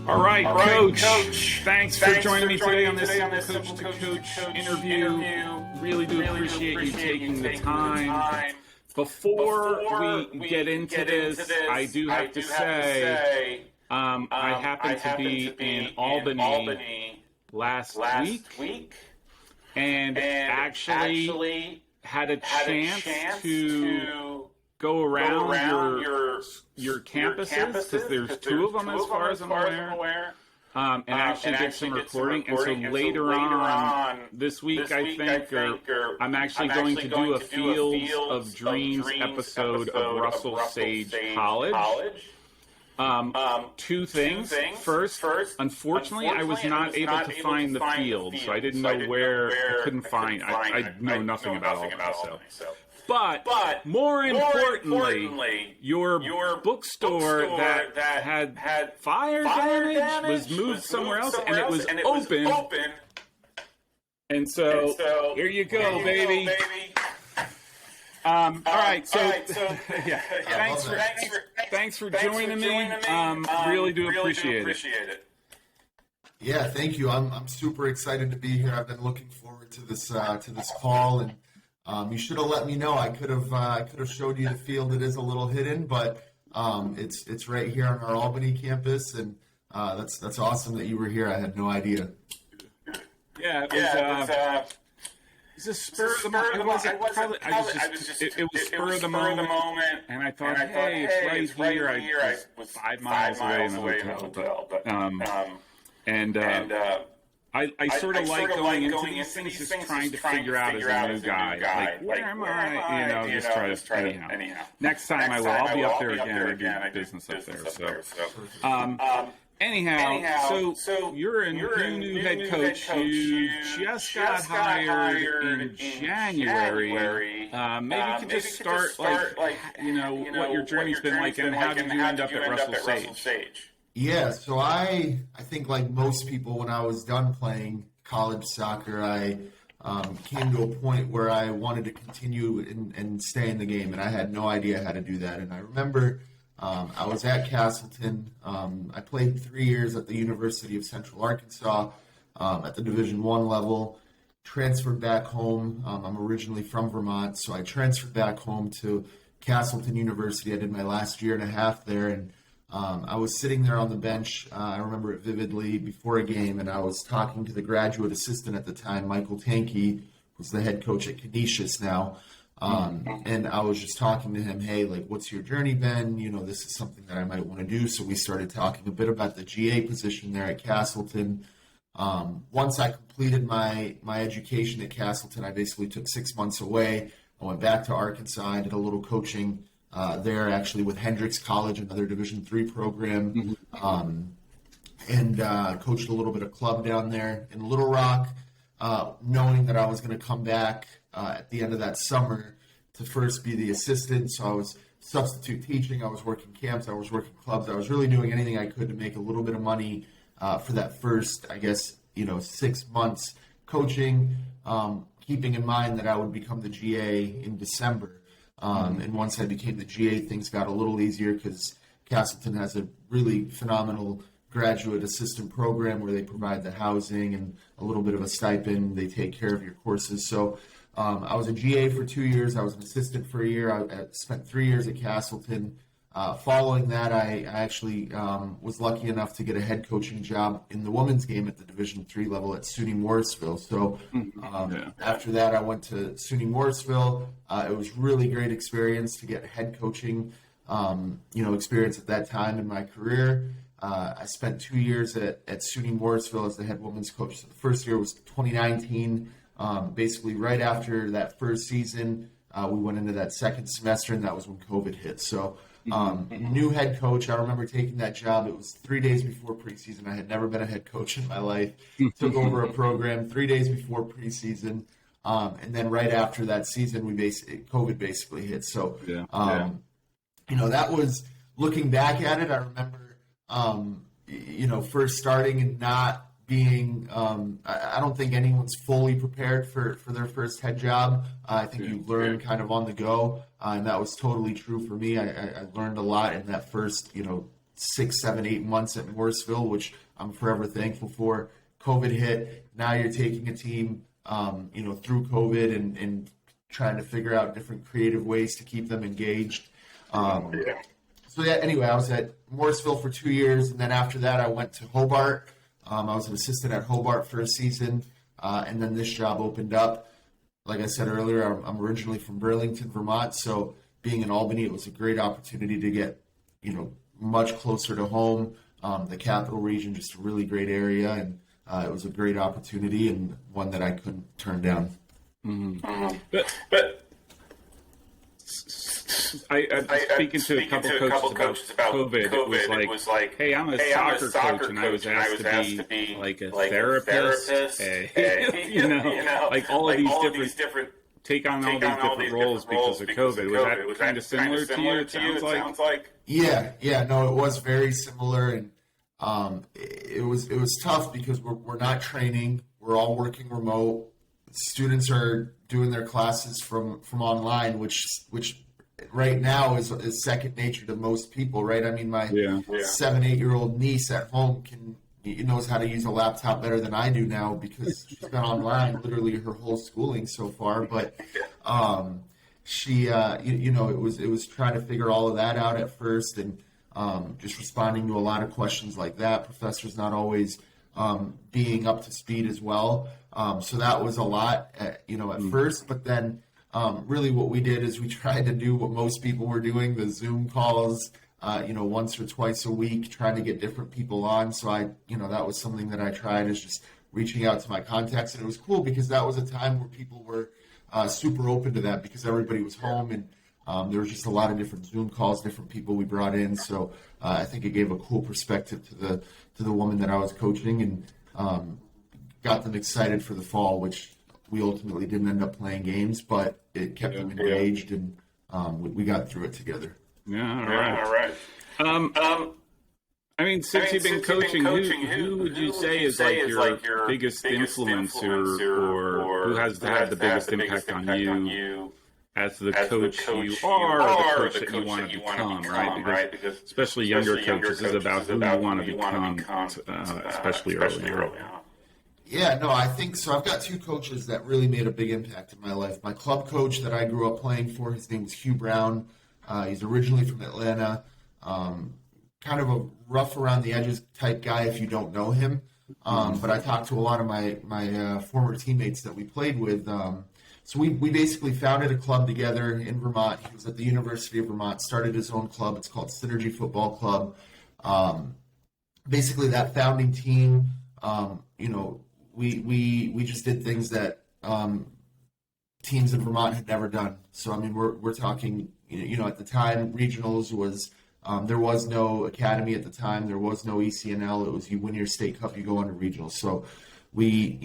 All right, Coach. Thanks for joining me today on this Coach to Coach interview. Really do appreciate you taking the time. Before we get into this, I do have to say I happened to be in Albany last week and actually had a chance to go around your campuses, because there's two of them as far as I'm aware, and actually did some recording. And so later on this week, I think, I'm actually going to do a Fields of Dreams episode of Russell Sage College. Two things. First, unfortunately, I was not able to find the field, so I didn't know where. I couldn't find. I know nothing about all that. But more importantly, your bookstore that had fire damage was moved somewhere else, and it was open. And so here you go, baby. All right, so yeah, thanks for joining me. Really do appreciate it. Yeah, thank you. I'm super excited to be here. I've been looking forward to this call, and you should have let me know. I could have showed you the field. It is a little hidden, but it's right here on our Albany campus, and that's awesome that you were here. I had no idea. Yeah, it was a spur of the moment. It was spur of the moment, and I thought, hey, it's right here. I was 5 miles away in the hotel, I sort of like going into these things, just trying to figure out as a new guy, like, where am I? Just try to, anyhow. Nenext time I will. I'll be up there again. I do business up there. So, anyhow, so you're a new head coach. You just got hired in January. Maybe you could just start, what your journey's been like, and how did you end up at Russell Sage? Yeah, so I think like most people, when I was done playing college soccer, I came to a point where I wanted to continue and stay in the game, and I had no idea how to do that. And I remember I was at Castleton. I played 3 years at the University of Central Arkansas at the Division I level, transferred back home. I'm originally from Vermont, so I transferred back home to Castleton University. I did my last year and a half there, and I was sitting there on the bench, I remember it vividly, before a game, and I was talking to the graduate assistant at the time, Michael Tankey, who's the head coach at Canisius now, and I was just talking to him, hey, like, what's your journey been? This is something that I might want to do, so we started talking a bit about the GA position there at Castleton. Once I completed my education at Castleton, I basically took 6 months away. I went back to Arkansas, I did a little coaching there, actually, with Hendrix College, another Division III program, and coached a little bit of club down there in Little Rock, knowing that I was going to come back at the end of that summer to first be the assistant. So I was substitute teaching, I was working camps, I was working clubs, I was really doing anything I could to make a little bit of money for that first, 6 months coaching, keeping in mind that I would become the GA in December. And once I became the GA, things got a little easier because Castleton has a really phenomenal graduate assistant program where they provide the housing and a little bit of a stipend. They take care of your courses. So I was a GA for 2 years. I was an assistant for a year. I spent 3 years at Castleton. Following that, I actually was lucky enough to get a head coaching job in the women's game at the Division III level at SUNY Morrisville. So after that, I went to SUNY Morrisville. It was really great experience to get head coaching, experience at that time in my career. I spent 2 years at SUNY Morrisville as the head women's coach. So the first year was 2019. Basically, right after that first season, we went into that second semester, and that was when COVID hit. So new head coach. I remember taking that job. It was 3 days before preseason. I had never been a head coach in my life. Took over a program 3 days before preseason. And then right after that season, COVID basically hit. So, that was, looking back at it, I remember, first starting and not being, I don't think anyone's fully prepared for their first head job. I think you learn kind of on the go, and that was totally true for me. I learned a lot in that first, 6, 7, 8 months at Morrisville, which I'm forever thankful for. COVID hit. Now you're taking a team, through COVID and trying to figure out different creative ways to keep them engaged. Anyway, I was at Morrisville for 2 years, and then after that, I went to Hobart. I was an assistant at Hobart for a season, and then this job opened up. Like I said earlier, I'm originally from Burlington, Vermont, so being in Albany, it was a great opportunity to get, much closer to home. The capital region, just a really great area, and it was a great opportunity and one that I couldn't turn down. Mm-hmm. But I'm speaking to a couple coaches about COVID. It was like, hey, I'm a soccer coach, and I was asked to be like a therapist, like all of these different take on all these different roles because of COVID. Was that kind of similar to you? It sounds like. Yeah, no, it was very similar, and it was tough because we're not training. We're all working remote. Students are doing their classes from online, which right now is second nature to most people, right? I mean, my 7, 8-year-old niece at home knows how to use a laptop better than I do now because she's been online literally her whole schooling so far. But she, it was trying to figure all of that out at first, and just responding to a lot of questions like that. Professors not always being up to speed as well. So that was a lot, at first. But then really what we did is we tried to do what most people were doing, the Zoom calls, once or twice a week, trying to get different people on. So that was something that I tried, is just reaching out to my contacts. And it was cool because that was a time where people were super open to that because everybody was home, and there was just a lot of different Zoom calls, different people we brought in. So I think it gave a cool perspective to the woman that I was coaching, and got them excited for the fall, which we ultimately didn't end up playing games, but it kept them engaged, and we got through it together. Yeah, all right. I mean, since you've been coaching, who would you say is like your biggest influencer, or who has had the biggest impact on you as the coach you are, or the coach that you want to become, right? Because especially younger coaches is about who you want to become, especially early on. Yeah, no, I think so. I've got two coaches that really made a big impact in my life. My club coach that I grew up playing for, his name was Hugh Brown. He's originally from Atlanta. Kind of a rough around the edges type guy if you don't know him. But I talked to a lot of my former teammates that we played with. So we basically founded a club together in Vermont. He was at the University of Vermont, started his own club. It's called Synergy Football Club. Basically, that founding team, we just did things that teams in Vermont had never done. So, I mean, we're talking, at the time, regionals was, there was no academy at the time. There was no ECNL. It was you win your state cup, you go on to regionals. So we,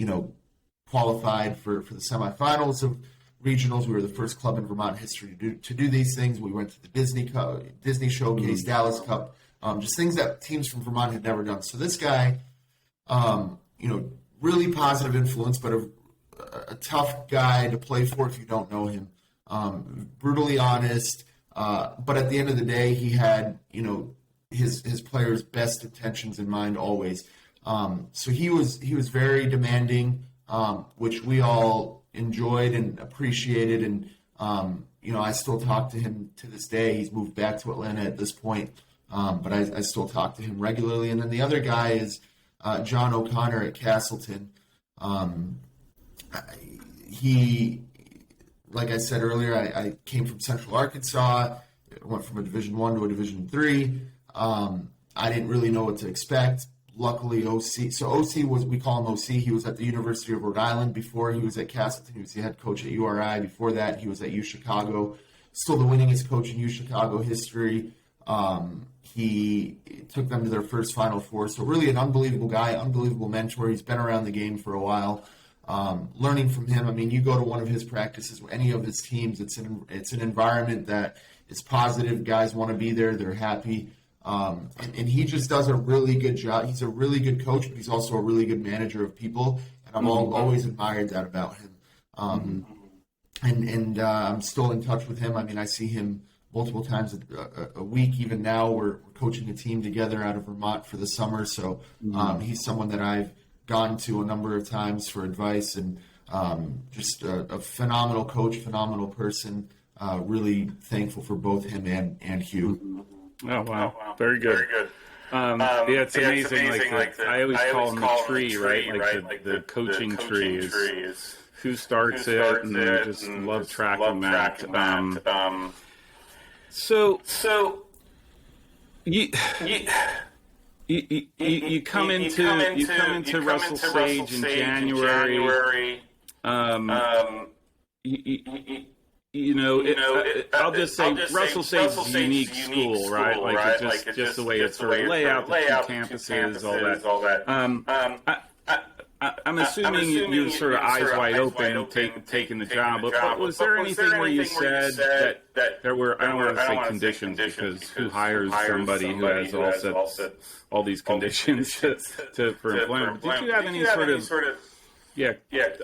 qualified for the semifinals of regionals. We were the first club in Vermont history to do these things. We went to the Disney Showcase, Dallas Cup, just things that teams from Vermont had never done. So this guy, really positive influence, but a tough guy to play for if you don't know him. Brutally honest, but at the end of the day, he had his players' best intentions in mind always. So he was very demanding, which we all enjoyed and appreciated. And I still talk to him to this day. He's moved back to Atlanta at this point, but I still talk to him regularly. And then the other guy is John O'Connor at Castleton. He, like I said earlier, I came from Central Arkansas. Went from a Division I to a Division III. I didn't really know what to expect. Luckily, OC. So OC we call him OC. He was at the University of Rhode Island before he was at Castleton. He was the head coach at URI. Before that, he was at UChicago. Still the winningest coach in UChicago history. He took them to their first Final Four. So really an unbelievable guy, unbelievable mentor. He's been around the game for a while. Learning from him. I mean, you go to one of his practices, any of his teams, it's an environment that is positive. Guys want to be there. They're happy. And he just does a really good job. He's a really good coach, but he's also a really good manager of people. And I've always admired that about him. And I'm still in touch with him. I mean, I see him multiple times a week. Even now, we're coaching a team together out of Vermont for the summer. So he's someone that I've gone to a number of times for advice, and just a phenomenal coach, phenomenal person. Really thankful for both him and Hugh. Oh, wow. Very good. Yeah, it's amazing. Like I always call him the tree, right? Like the coaching tree is who starts it, and I just love tracking that. So you come into Russell Sage in January. I'll just say Russell Sage is a unique school, right? Like just the way it's sort of laid out, the two campuses, all that. I'm assuming you're sort of eyes wide open, taking the job. But was there anything where you said that there were, I don't want to say conditions, because who hires somebody who has all these conditions for employment? Did you have any sort of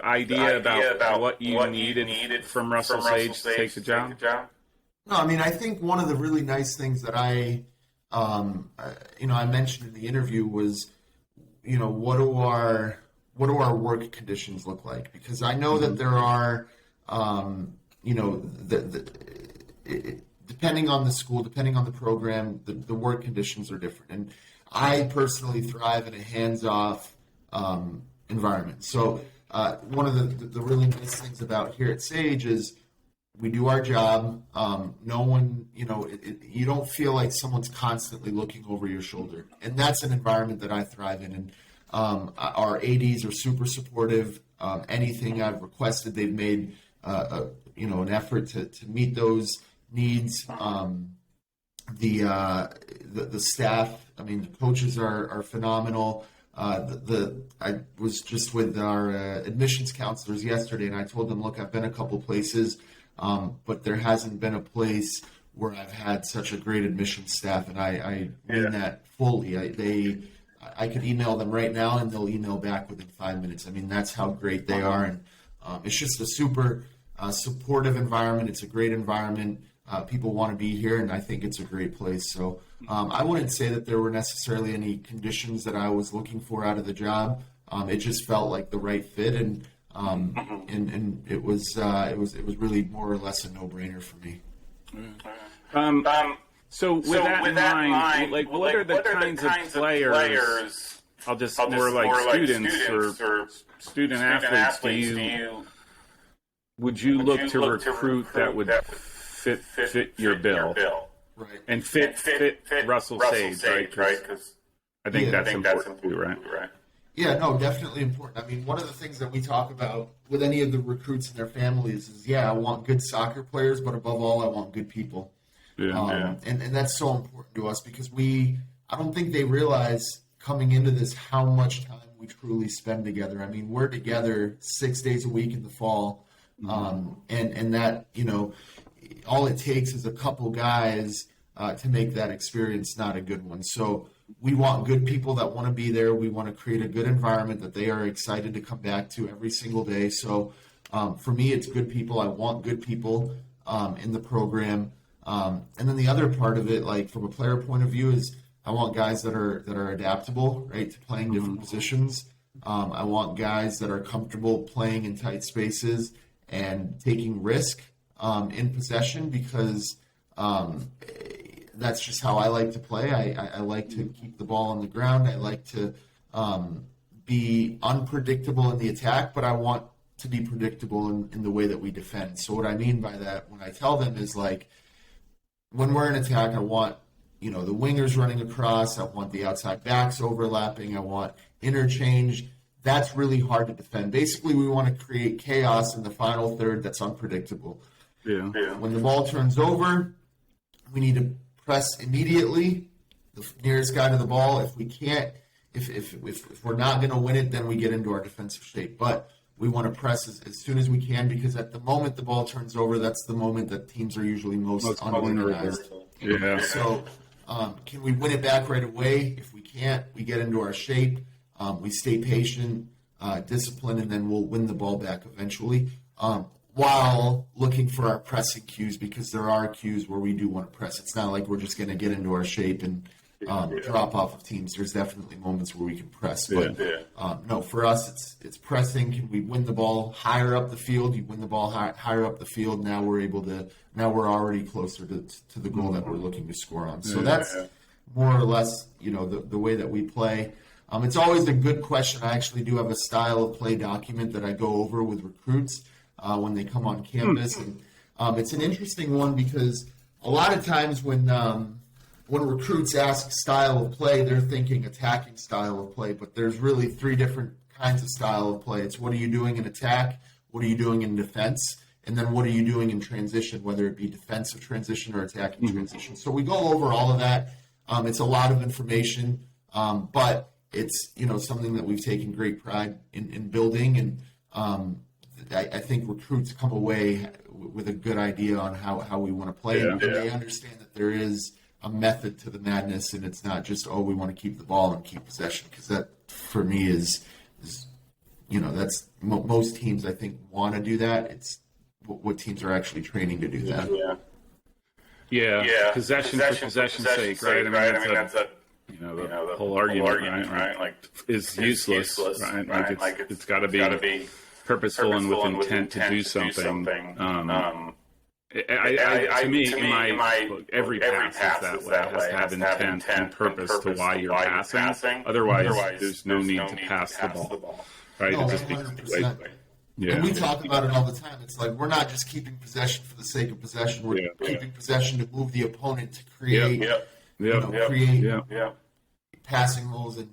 idea about what you needed from Russell Sage to take the job? No, I mean, I think one of the really nice things that I mentioned in the interview was, what do our work conditions look like? Because I know that there are, depending on the school, depending on the program, the work conditions are different. And I personally thrive in a hands-off environment. So one of the really nice things about here at Sage is we do our job. No one, you don't feel like someone's constantly looking over your shoulder. And that's an environment that I thrive in. And our ADs are super supportive. Anything I've requested, they've made an effort to meet those needs. The staff, I mean, the coaches are phenomenal. I was just with our admissions counselors yesterday, and I told them, look, I've been a couple places, but there hasn't been a place where I've had such a great admissions staff, and I mean that fully. I could email them right now, and they'll email back within 5 minutes. I mean, that's how great they are, and it's just a super supportive environment. It's a great environment. People want to be here, and I think it's a great place. So I wouldn't say that there were necessarily any conditions that I was looking for out of the job. It just felt like the right fit, and it was really more or less a no-brainer for me. So with that in mind, like what are the kinds of players? I'll just more like students or student athletes. Would you look to recruit that would fit your bill? Right. And fit Russell Sage, right? Because I think that's important too, right? Yeah, no, definitely important. I mean, one of the things that we talk about with any of the recruits and their families is, I want good soccer players, but above all, I want good people. And that's so important to us because I don't think they realize coming into this how much time we truly spend together. I mean, we're together 6 days a week in the fall, and that, all it takes is a couple guys to make that experience not a good one. So we want good people that want to be there. We want to create a good environment that they are excited to come back to every single day. So for me, it's good people. I want good people in the program. And then the other part of it, like from a player point of view, is I want guys that are adaptable, right, to playing different positions. I want guys that are comfortable playing in tight spaces and taking risk in possession because that's just how I like to play. I like to keep the ball on the ground. I like to be unpredictable in the attack, but I want to be predictable in the way that we defend. So what I mean by that when I tell them is like, when we're in attack, I want, the wingers running across. I want the outside backs overlapping. I want interchange. That's really hard to defend. Basically, we want to create chaos in the final third that's unpredictable. Yeah. When the ball turns over, we need to press immediately, the nearest guy to the ball. If we can't, if we're not going to win it, then we get into our defensive shape. But we want to press as soon as we can because at the moment the ball turns over, that's the moment that teams are usually most unorganized. Yeah. So can we win it back right away? If we can't, we get into our shape. We stay patient, disciplined, and then we'll win the ball back eventually. while looking for our pressing cues, because there are cues where we do want to press. It's not like we're just going to get into our shape and drop off of teams. There's definitely moments where we can press, but no, for us, it's pressing. Can we win the ball higher up the field? You win the ball higher up the field. Now we're already closer to the goal that we're looking to score on. So that's more or less, the way that we play. It's always a good question. I actually do have a style of play document that I go over with recruits when they come on campus, and it's an interesting one because a lot of times when recruits ask style of play, they're thinking attacking style of play, but there's really three different kinds of style of play. It's what are you doing in attack, what are you doing in defense, and then what are you doing in transition, whether it be defensive transition or attacking transition. So we go over all of that. It's a lot of information, but it's something that we've taken great pride in building, and I think recruits come away with a good idea on how we want to play, and they understand that there is a method to the madness, and it's not just we want to keep the ball and keep possession, because that for me is that's most teams I think want to do that. It's what teams are actually training to do that. Possession for possession's sake, right? I mean that's the whole argument, right? Like is useless, right? Like it's got to be purposeful and with intent to do something. To me, every pass is that way. It has to have intent and purpose to why you're passing. Otherwise, there's no need to pass the ball, right? No, it just 100%. And we talk about it all the time. It's like we're not just keeping possession for the sake of possession. We're keeping possession to move the opponent to create, passing holes and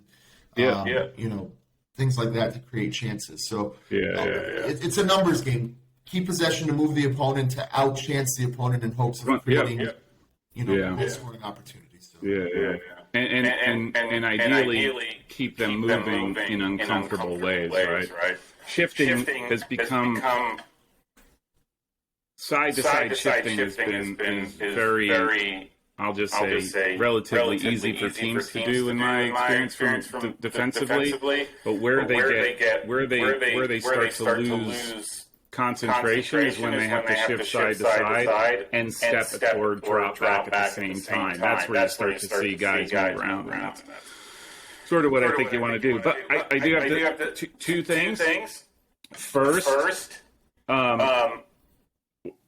things like that to create chances. So it's a numbers game. Keep possession to move the opponent, to outchance the opponent in hopes of creating, goal scoring opportunities. So. And ideally keep them moving in uncomfortable ways, right? Shifting has become side-to-side shifting has been very, I'll just say, relatively easy for teams to do in my experience from defensively. But where they start to lose concentration is when they have to shift side to side and step or drop back at the same time. That's where you start to see guys move around. And that's sort of what I think you want to do. But I do have two things. First,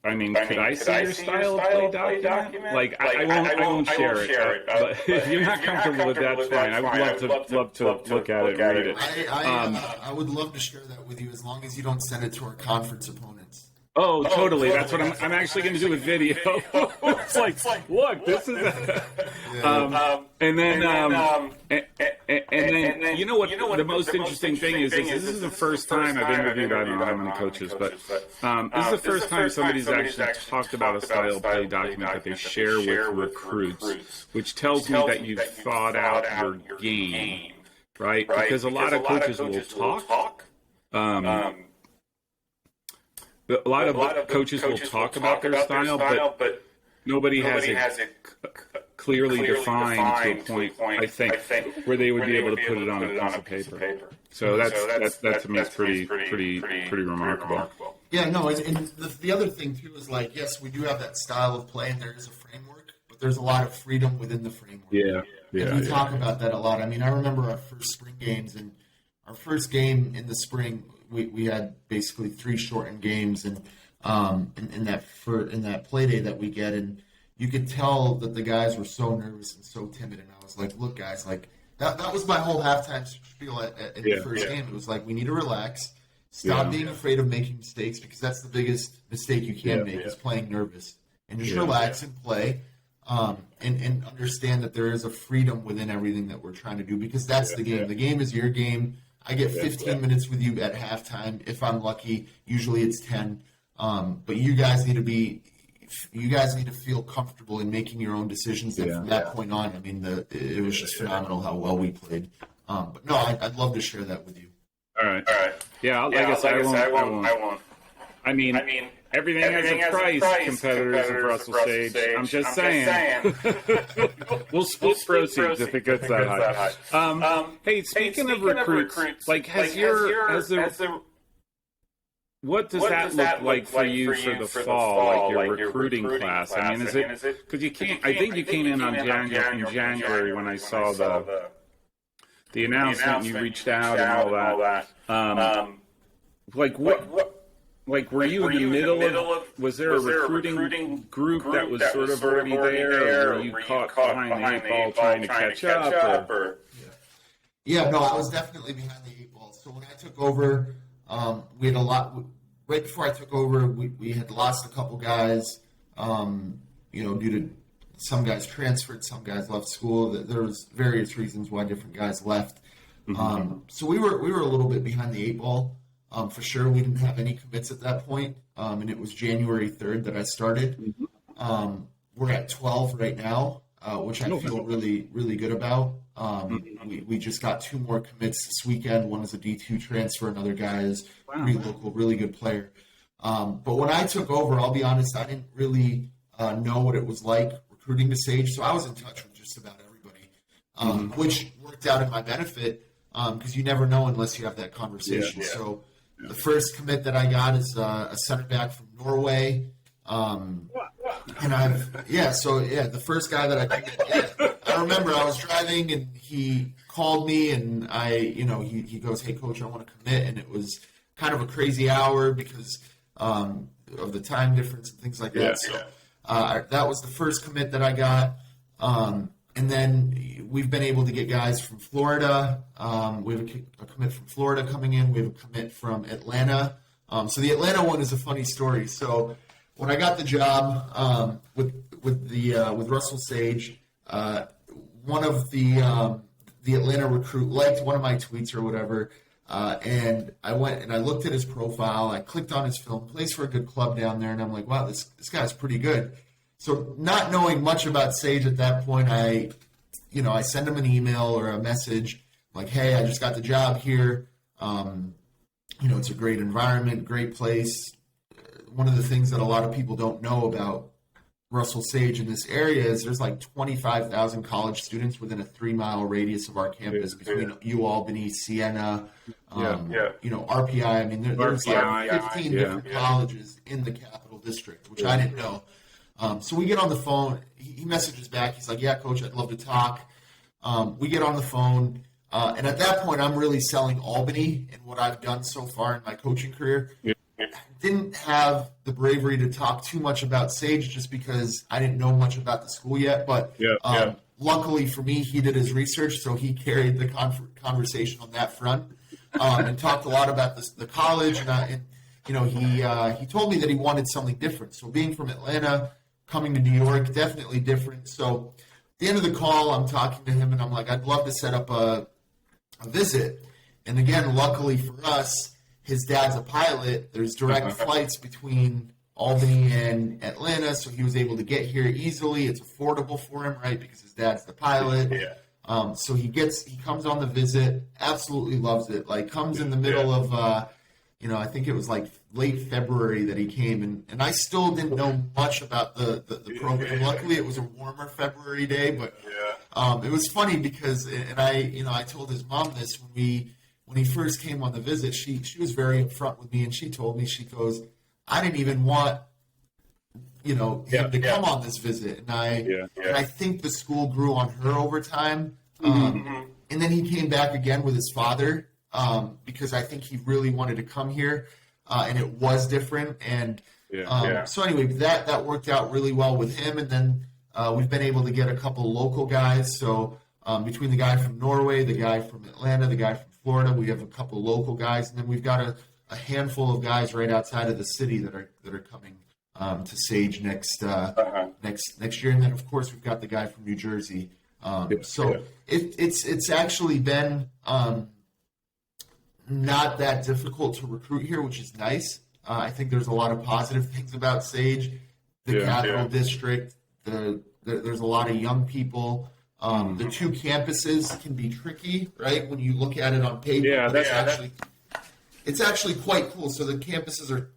could I see your style of play document? Like, I won't share it. But if you're not comfortable with that, that's fine. I would love to look at it and read it. I would love to share that with you as long as you don't send it to our conference opponents. Oh, totally. That's what I'm actually going to do with video. It's like, look, this is and then you know what the most interesting thing is this is the first time I've interviewed, I don't know how many coaches, but this is the first time somebody's actually talked about a style play document that they share with recruits, which tells me that you've thought out your game, right? Because a lot of coaches will talk. A lot of coaches will talk about their style, but nobody has it clearly defined to a point, I think, where they would be able to put it on a piece of paper. So that to me is pretty remarkable. Yeah, no, and the other thing too is like, yes, we do have that style of play, and there is a framework, but there's a lot of freedom within the framework. And we talk about that a lot. I mean, I remember our first spring games, and our first game in the spring, we had basically 3 shortened games, and in that play day that we get, and you could tell that the guys were so nervous and so timid. And I was like, look, guys, like that was my whole halftime spiel in the first game. It was like, we need to relax, stop being afraid of making mistakes, because that's the biggest mistake you can make is playing nervous, and just relax and play. And understand that there is a freedom within everything that we're trying to do, because that's the game. The game is your game. I get 15 minutes with you at halftime if I'm lucky. Usually it's 10. But you guys need to feel comfortable in making your own decisions. And from that point on, I mean, it was just phenomenal how well we played. But no, I'd love to share that with you. All right. Yeah, like I said, I won't. I mean, everything has a price, competitors of Russell Sage. I'm just saying. We'll split proceeds if it gets that high. Hey, speaking of recruits, like has the What does that look like for you for the fall, like your recruiting class? I mean, is it because you can't? I think you came in in January when I saw the announcement. You reached out and all that. Like what? Like, were you in the middle of? Was there a recruiting group that was sort of already there, or were you caught behind the eight ball trying to catch up? Yeah, no, I was definitely behind the eight ball. So when I took over, we had a lot. Right before I took over, we had lost a couple guys, due to some guys transferred, some guys left school. There was various reasons why different guys left. So we were a little bit behind the eight ball. For sure, we didn't have any commits at that point, and it was January 3rd that I started. We're at 12 right now, which I feel really, really good about. We just got 2 more commits this weekend. One is a D2 transfer. Another guy is pretty local, really good player. But when I took over, I'll be honest, I didn't really know what it was like recruiting to Sage, so I was in touch with just about everybody, which worked out in my benefit because you never know unless you have that conversation. Yeah. So the first commit that I got is a center back from Norway. And the first guy that I commit, I remember I was driving and he called me and he goes, "Hey coach, I want to commit." And it was kind of a crazy hour because of the time difference and things like that. That was the first commit that I got. And then we've been able to get guys from Florida. We have a commit from Florida coming in. We have a commit from Atlanta. So the Atlanta one is a funny story. So when I got the job with Russell Sage, one of the Atlanta recruit liked one of my tweets or whatever, and I went and I looked at his profile. I clicked on his film, plays for a good club down there, and I'm like, wow, this guy's pretty good. So not knowing much about Sage at that point, I send him an email or a message like, "Hey, I just got the job here. It's a great environment, great place." One of the things that a lot of people don't know about Russell Sage in this area is there's like 25,000 college students within a 3-mile radius of our campus between UAlbany, Siena, RPI. I mean, there's like 15 different colleges in the Capital District, which I didn't know. So we get on the phone. He messages back. He's like, "Yeah, coach, I'd love to talk." We get on the phone. And at that point, I'm really selling Albany and what I've done so far in my coaching career. I didn't have the bravery to talk too much about Sage just because I didn't know much about the school yet. But luckily for me, he did his research, so he carried the conversation on that front and talked a lot about the college. And he told me that he wanted something different. So being from Atlanta, coming to New York, definitely different. So at the end of the call, I'm talking to him, and I'm like, "I'd love to set up a visit." And again, luckily for us, his dad's a pilot. There's direct flights between Albany and Atlanta, so he was able to get here easily. It's affordable for him, right, because his dad's the pilot. So he comes on the visit, absolutely loves it. Like, comes in the middle of, I think it was like late February that he came, and I still didn't know much about the program. Luckily, it was a warmer February day, but it was funny because, and I told his mom this when he first came on the visit. She was very upfront with me, and she told me, she goes, "I didn't even want him to come on this visit," and I think the school grew on her over time. And then he came back again with his father because I think he really wanted to come here, and it was different. And so anyway, that worked out really well with him. And then we've been able to get a couple local guys. So between the guy from Norway, the guy from Atlanta, the guy from Florida, we have a couple local guys, and then we've got a handful of guys right outside of the city that are coming to Sage next year. And then of course we've got the guy from New Jersey. It's actually been not that difficult to recruit here, which is nice. I think there's a lot of positive things about Sage, the Capital District. There's a lot of young people. The 2 campuses can be tricky, right? When you look at it on paper, it's actually quite cool. So the campuses are,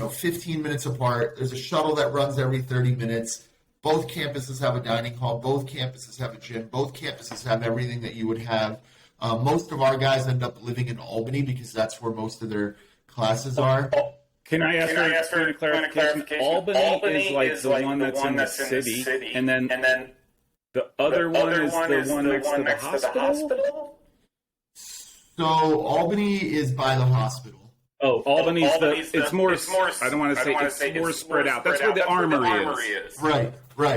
15 minutes apart. There's a shuttle that runs every 30 minutes. Both campuses have a dining hall. Both campuses have a gym. Both campuses have everything that you would have. Most of our guys end up living in Albany because that's where most of their classes are. Can I ask for a clarification? Albany is like the one that's in the city, and then the other one is the one next to the hospital? So Albany is by the hospital. Oh, Albany's it's more, I don't want to say it's more spread out. That's where the armory is. Right.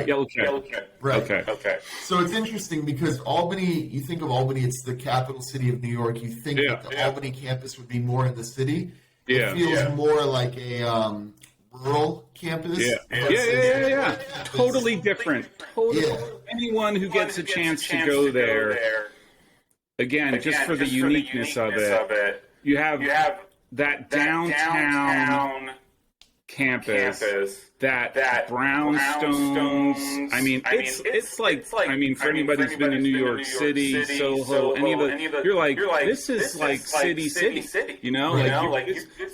Yeah, okay. Right. Okay. So it's interesting because Albany, you think of Albany, it's the capital city of New York. You think that the Albany campus would be more in the city. It feels more like a rural campus. Yeah. Totally different. Anyone who gets a chance to go there, again, just for the uniqueness of it, you have that downtown campus, that brownstones. I mean, it's like, I mean, for anybody who's been in New York City, Soho, any of the, you're like, this is like city, you know?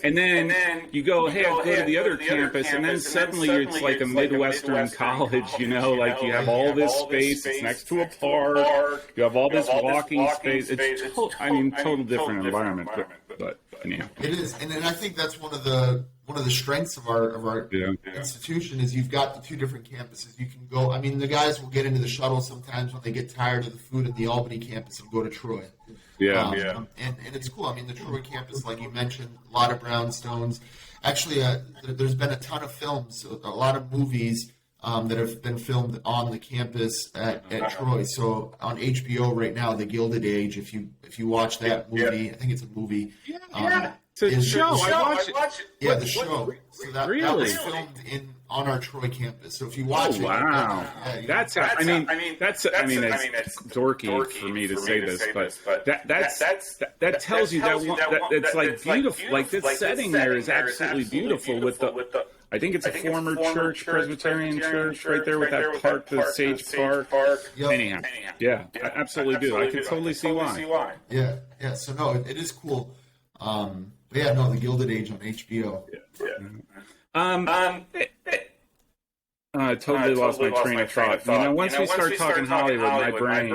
And then you go, hey, I'll go to the other campus, and then suddenly it's like a Midwestern college, you know? Like, you have all this space, it's next to a park, you have all this walking space. It's, total different environment, but anyhow. It is, and I think that's one of the strengths of our institution is you've got the two different campuses. You can go. I mean, the guys will get into the shuttle sometimes when they get tired of the food at the Albany campus and go to Troy. And it's cool. I mean, the Troy campus, like you mentioned, a lot of brownstones. Actually, there's been a ton of films, a lot of movies that have been filmed on the campus at Troy. So on HBO right now, The Gilded Age. If you watch that movie, I think it's a movie. It's a show. I watch it. Yeah, the show. So that was filmed on our Troy campus. So if you watch it, wow, that's dorky for me to say this, but that tells you that it's like beautiful. Like this setting there is absolutely beautiful with the. I think it's a former church, Presbyterian church, right there with that park, the Sage Park. Yep. Anyhow, I absolutely do. I can totally see why. Yeah. So no, it is cool. But yeah, no, The Gilded Age on HBO. I totally lost my train of thought. Once we start talking Hollywood, my brain,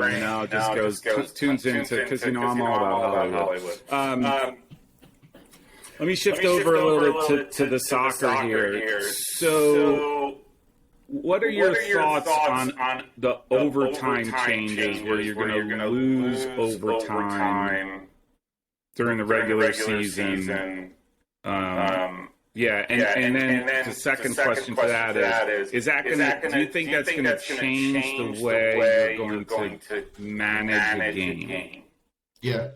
just tunes into, because, I'm all about Hollywood. Let me shift over a little bit to the soccer here. So, what are your thoughts on the overtime changes where you're going to lose overtime during the regular season? And then the second question to that is that going to, do you think that's going to change the way you're going to manage the game? Yeah.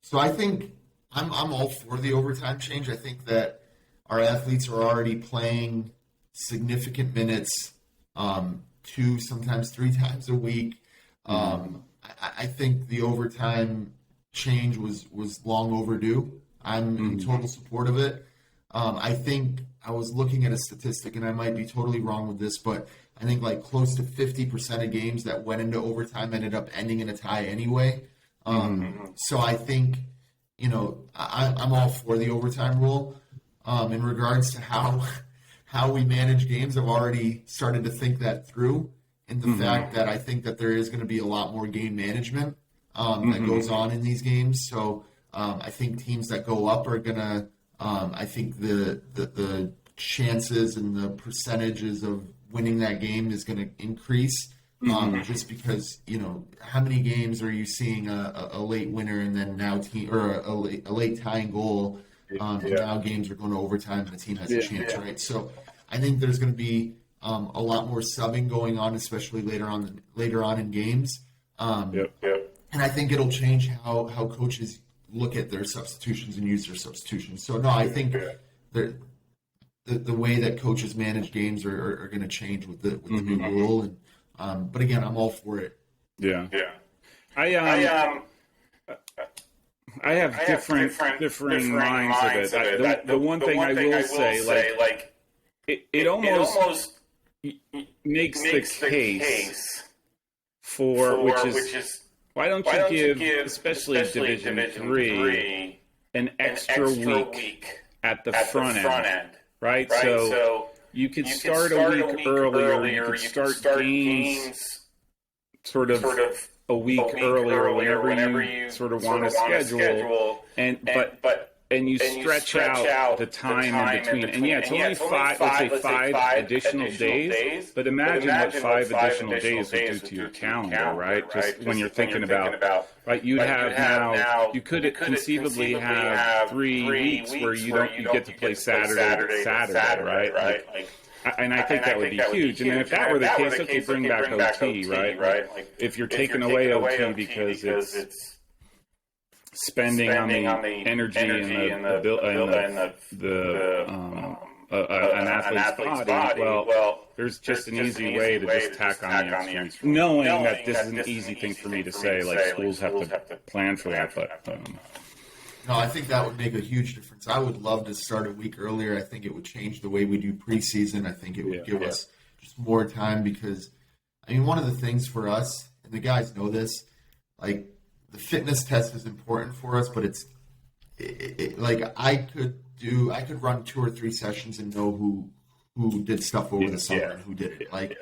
So I think I'm all for the overtime change. I think that our athletes are already playing significant minutes, 2, sometimes 3 times a week. I think the overtime change was long overdue. I'm in total support of it. I think I was looking at a statistic, and I might be totally wrong with this, but I think like close to 50% of games that went into overtime ended up ending in a tie anyway. So I think, I'm all for the overtime rule. In regards to how we manage games, I've already started to think that through, in the fact that I think that there is going to be a lot more game management that goes on in these games. So I think teams that go up are going to, I think the chances and the percentages of winning that game is going to increase. Just because, how many games are you seeing a late winner and then now a late tying goal, and now games are going to overtime and the team has a chance, right? So I think there's going to be a lot more subbing going on, especially later on in games. And I think it'll change how coaches look at their substitutions and use their substitutions. So no, I think the way that coaches manage games are going to change with the new rule. And but again, I'm all for it. Yeah. I have different minds of it. The one thing I will say, like it almost makes the case for which is why don't you give especially Division III an extra week at the front end, right? So you could start a week earlier. You could start games sort of a week earlier, whenever you sort of want to schedule. But and you stretch out the time in between. And yeah, it's only five additional days, but imagine what 5 additional days would do to your calendar, right? Just when you're thinking about, right, you could conceivably have 3 weeks where you get to play Saturday, right? And I think that would be huge. And then if that were the case, okay, bring back OT, right? If you're taking away OT because it's spending on the energy and an athlete's body, well, there's just an easy way to just tack on the extra weeks. Knowing that this is an easy thing for me to say, like schools have to plan for that, but no, I think that would make a huge difference. I would love to start a week earlier. I think it would change the way we do preseason. I think it would give us just more time because, I mean, one of the things for us, and the guys know this, like the fitness test is important for us, but it's like I could run 2 or 3 sessions and know who did stuff over the summer and who didn't. Like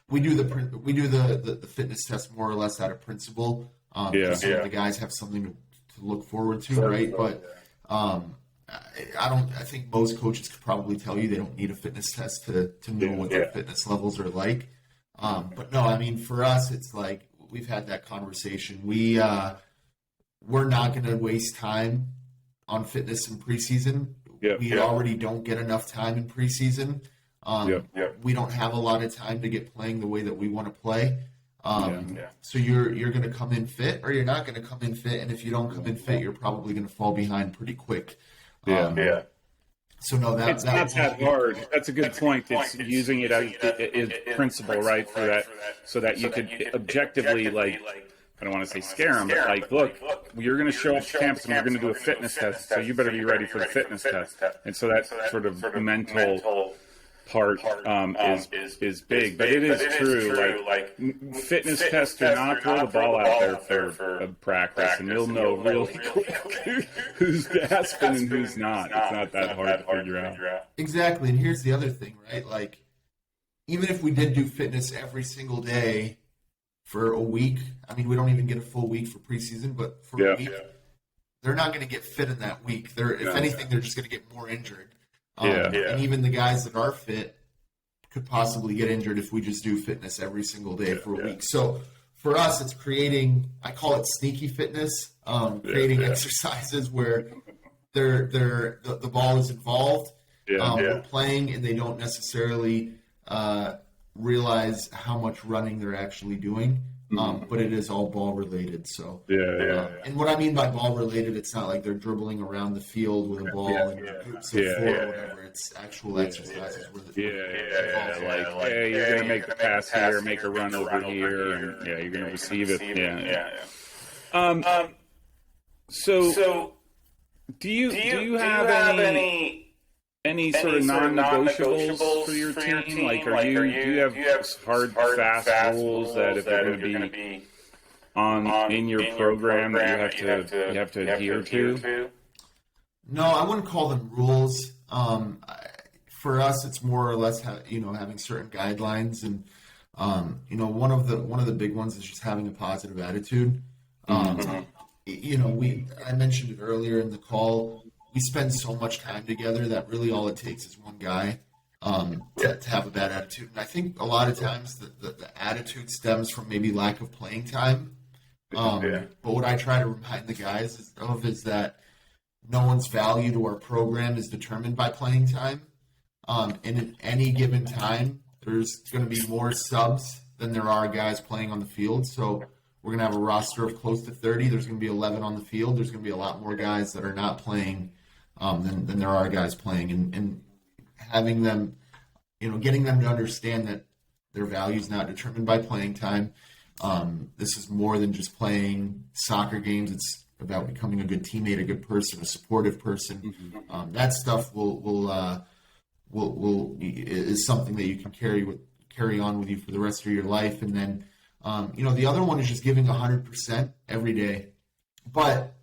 we do the fitness test more or less out of principle. So the guys have something to look forward to, right? But I think most coaches could probably tell you they don't need a fitness test to know what their fitness levels are like. But no, I mean, for us, it's like we've had that conversation. We're not going to waste time on fitness in preseason. We already don't get enough time in preseason. We don't have a lot of time to get playing the way that we want to play. So you're going to come in fit or you're not going to come in fit. And if you don't come in fit, you're probably going to fall behind pretty quick. So no, it's not that hard. That's a good point. It's using it as principle, right? For that, so that you could objectively, like, I don't want to say scare them, but like, look, you're going to show up to campus and we're going to do a fitness test. So you better be ready for the fitness test. And so that sort of mental part is big, but it is true. Like fitness tests do not throw the ball out there for a practice, and you'll know really quick who's gasping and who's not. It's not that hard to figure out. Exactly, and here's the other thing, right? Like, even if we did do fitness every single day for a week, I mean, we don't even get a full week for preseason, but for a week, they're not going to get fit in that week. If anything, they're just going to get more injured. And even the guys that are fit could possibly get injured if we just do fitness every single day for a week. So for us, it's creating, I call it sneaky fitness, creating exercises where the ball is involved. We're playing and they don't necessarily realize how much running they're actually doing. But it is all ball related. So and what I mean by ball related, it's not like they're dribbling around the field with a ball and hoops of 4 or whatever. It's actual exercises where you're gonna make the pass here, make a run over here, and you're gonna receive it. So do you have any sort of non-negotiables for your team? Like, do you have hard, fast rules that if they're going to be in your program that you have to adhere to? No, I wouldn't call them rules. For us, it's more or less having certain guidelines, and one of the big ones is just having a positive attitude. I mentioned it earlier in the call. We spend so much time together that really all it takes is one guy to have a bad attitude. And I think a lot of times the attitude stems from maybe lack of playing time. But what I try to remind the guys is that no one's value to our program is determined by playing time. And at any given time, there's going to be more subs than there are guys playing on the field. So we're going to have a roster of close to 30. There's going to be 11 on the field. There's going to be a lot more guys that are not playing than there are guys playing, and having them, getting them to understand that their value is not determined by playing time. This is more than just playing soccer games. It's about becoming a good teammate, a good person, a supportive person. That stuff is something that you can carry on with you for the rest of your life. And then, the other one is just giving 100% every day, but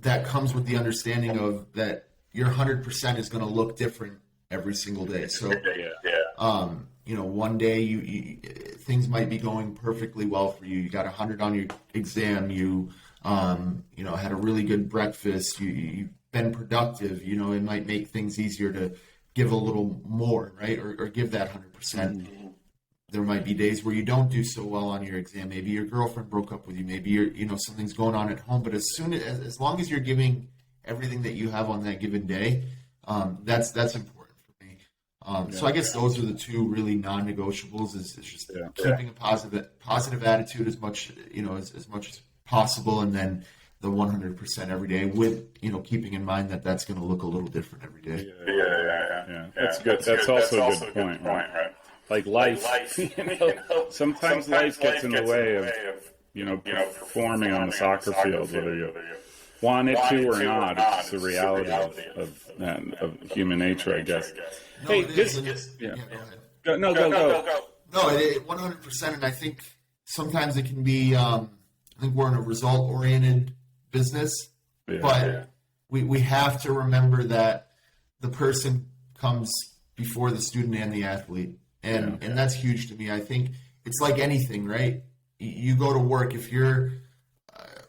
that comes with the understanding of that your 100% is going to look different every single day. So, one day things might be going perfectly well for you. You got 100 on your exam. You had a really good breakfast. You've been productive. It might make things easier to give a little more, right? Or give that 100%. Mm-hmm. There might be days where you don't do so well on your exam. Maybe your girlfriend broke up with you. Maybe something's going on at home. But as long as you're giving everything that you have on that given day, that's important for me. So I guess those are the two really non-negotiables. Is just keeping a positive attitude as much as much as possible, and then the 100% every day with keeping in mind that that's going to look a little different every day. Yeah. That's good. That's also a good point, right? Like life, sometimes life gets in the way of, performing on the soccer field, whether you want it to or not. It's the reality of human nature, I guess. No, hey, go ahead. No, 100%. And I think sometimes it can be, I think we're in a result-oriented business, but we have to remember that the person comes before the student and the athlete. And that's huge to me. I think it's like anything, right? You go to work. If your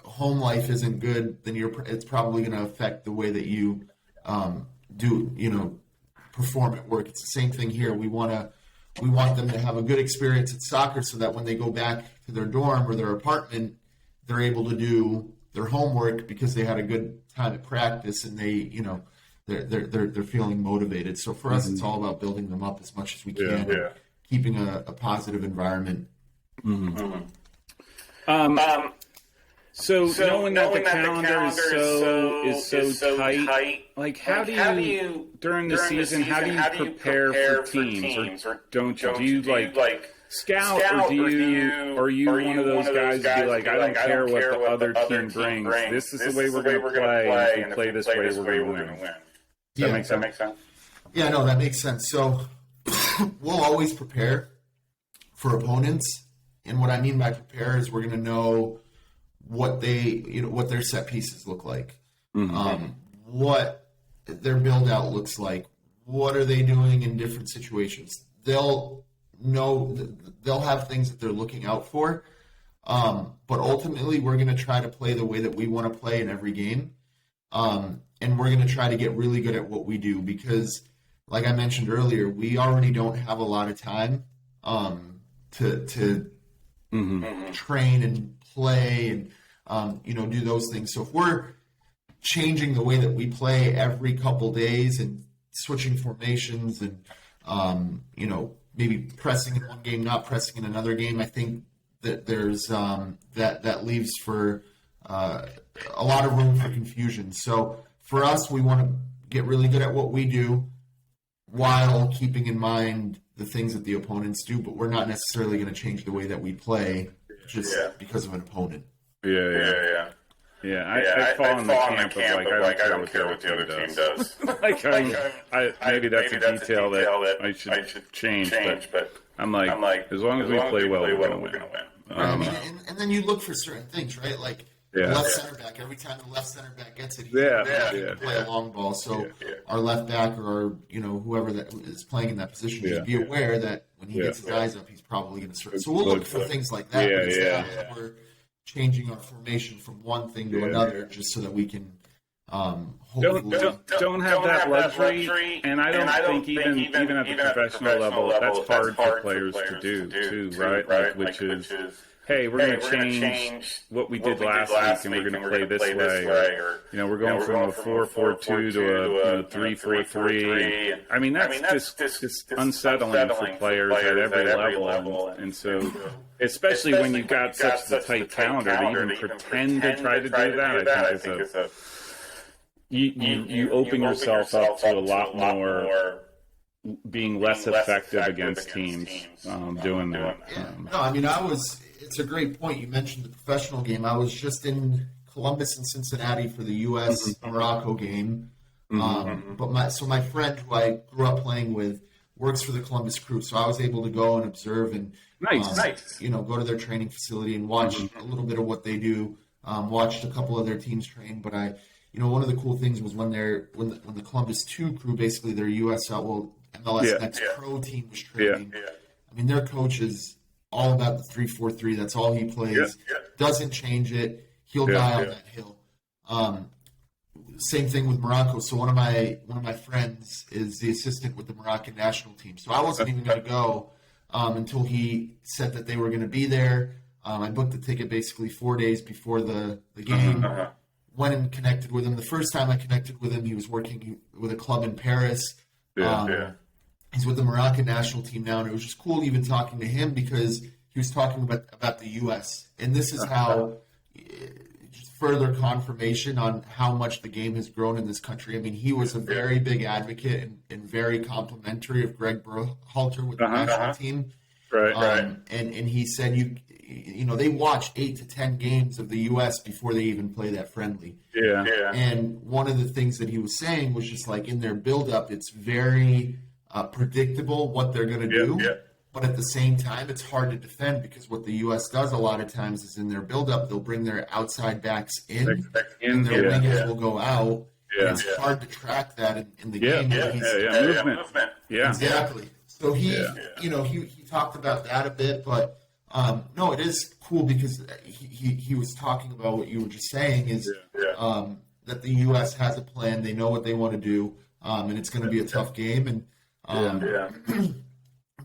home life isn't good, then it's probably going to affect the way that you perform at work. It's the same thing here. We want them to have a good experience at soccer, so that when they go back to their dorm or their apartment, they're able to do their homework because they had a good time at practice, and they're feeling motivated. So for us, it's all about building them up as much as we can, and keeping a positive environment. So knowing that the calendar is so tight, like how do you during the season, how do you prepare for teams, or don't you? Do you like scout, or are you one of those guys to be like, I don't care what the other team brings. This is the way we're going to play, and if we play this way, we're going to win. Does that make sense? Yeah, no, that makes sense. So we'll always prepare for opponents. And what I mean by prepare is we're going to know what what their set pieces look like, what their build out looks like, what are they doing in different situations. They'll have things that they're looking out for. But ultimately we're going to try to play the way that we want to play in every game. And we're going to try to get really good at what we do, because, like I mentioned earlier, we already don't have a lot of time to train and play and do those things. So if we're changing the way that we play every couple days and switching formations and maybe pressing in one game, not pressing in another game, I think that there's that leaves for a lot of room for confusion. So for us, we want to get really good at what we do while keeping in mind the things that the opponents do, but we're not necessarily going to change the way that we play just because of an opponent. Yeah. I fall in the camp of I don't care what the other team does. Maybe that's a detail that I should change, but I'm like, as long as we play well, we're going to win. And then you look for certain things, right? Like left center back. Every time the left center back gets it, he can play a long ball. So our left back or whoever that is playing in that position, just be aware that when he gets his eyes up, he's probably going to start. So we'll look for things like that. But it's not that we're changing our formation from one thing to another just so that we can don't have that luxury, and I don't think even at the professional level, that's hard for players to do too, right? Which is, hey, we're going to change what we did last week, and we're going to play this way, or we're going from a 4-4-2 to a 3-4-3. I mean, that's just unsettling for players at every level, and so especially when you've got such a tight calendar, to even pretend to try to do that, I think is you open yourself up to a lot more being less effective against teams doing that. No, I mean, it's a great point. You mentioned the professional game. I was just in Columbus and Cincinnati for the U.S. Morocco game. But my friend who I grew up playing with works for the Columbus Crew, so I was able to go and observe and go to their training facility and watch a little bit of what they do. Watched a couple of their teams train, but one of the cool things was when the Columbus 2 crew, basically their MLS Next Pro team was training. I mean, their coaches all about the 3-4-3. That's all he plays. Doesn't change it. He'll die on that hill. Same thing with Morocco. So one of my friends is the assistant with the Moroccan national team. So I wasn't even going to go until he said that they were going to be there. I booked the ticket basically 4 days before the game. Went and connected with him. The first time I connected with him, he was working with a club in Paris. He's with the Moroccan national team now, and it was just cool even talking to him because he was talking about the U.S. And this is how just further confirmation on how much the game has grown in this country. I mean, he was a very big advocate and very complimentary of Greg Berhalter with the national team. And he said you know, they watch 8 to 10 games of the U.S. before they even play that friendly. And one of the things that he was saying was just like in their build-up, it's very predictable what they're going to do. But at the same time, it's hard to defend because what the U.S. does a lot of times is in their build-up, they'll bring their outside backs in, and their wingers will go out. And it's hard to track that in the game. Movement. Exactly. So he talked about that a bit, but no, it is cool because he was talking about what you were just saying is that the U.S. has a plan. They know what they want to do, and it's going to be a tough game. And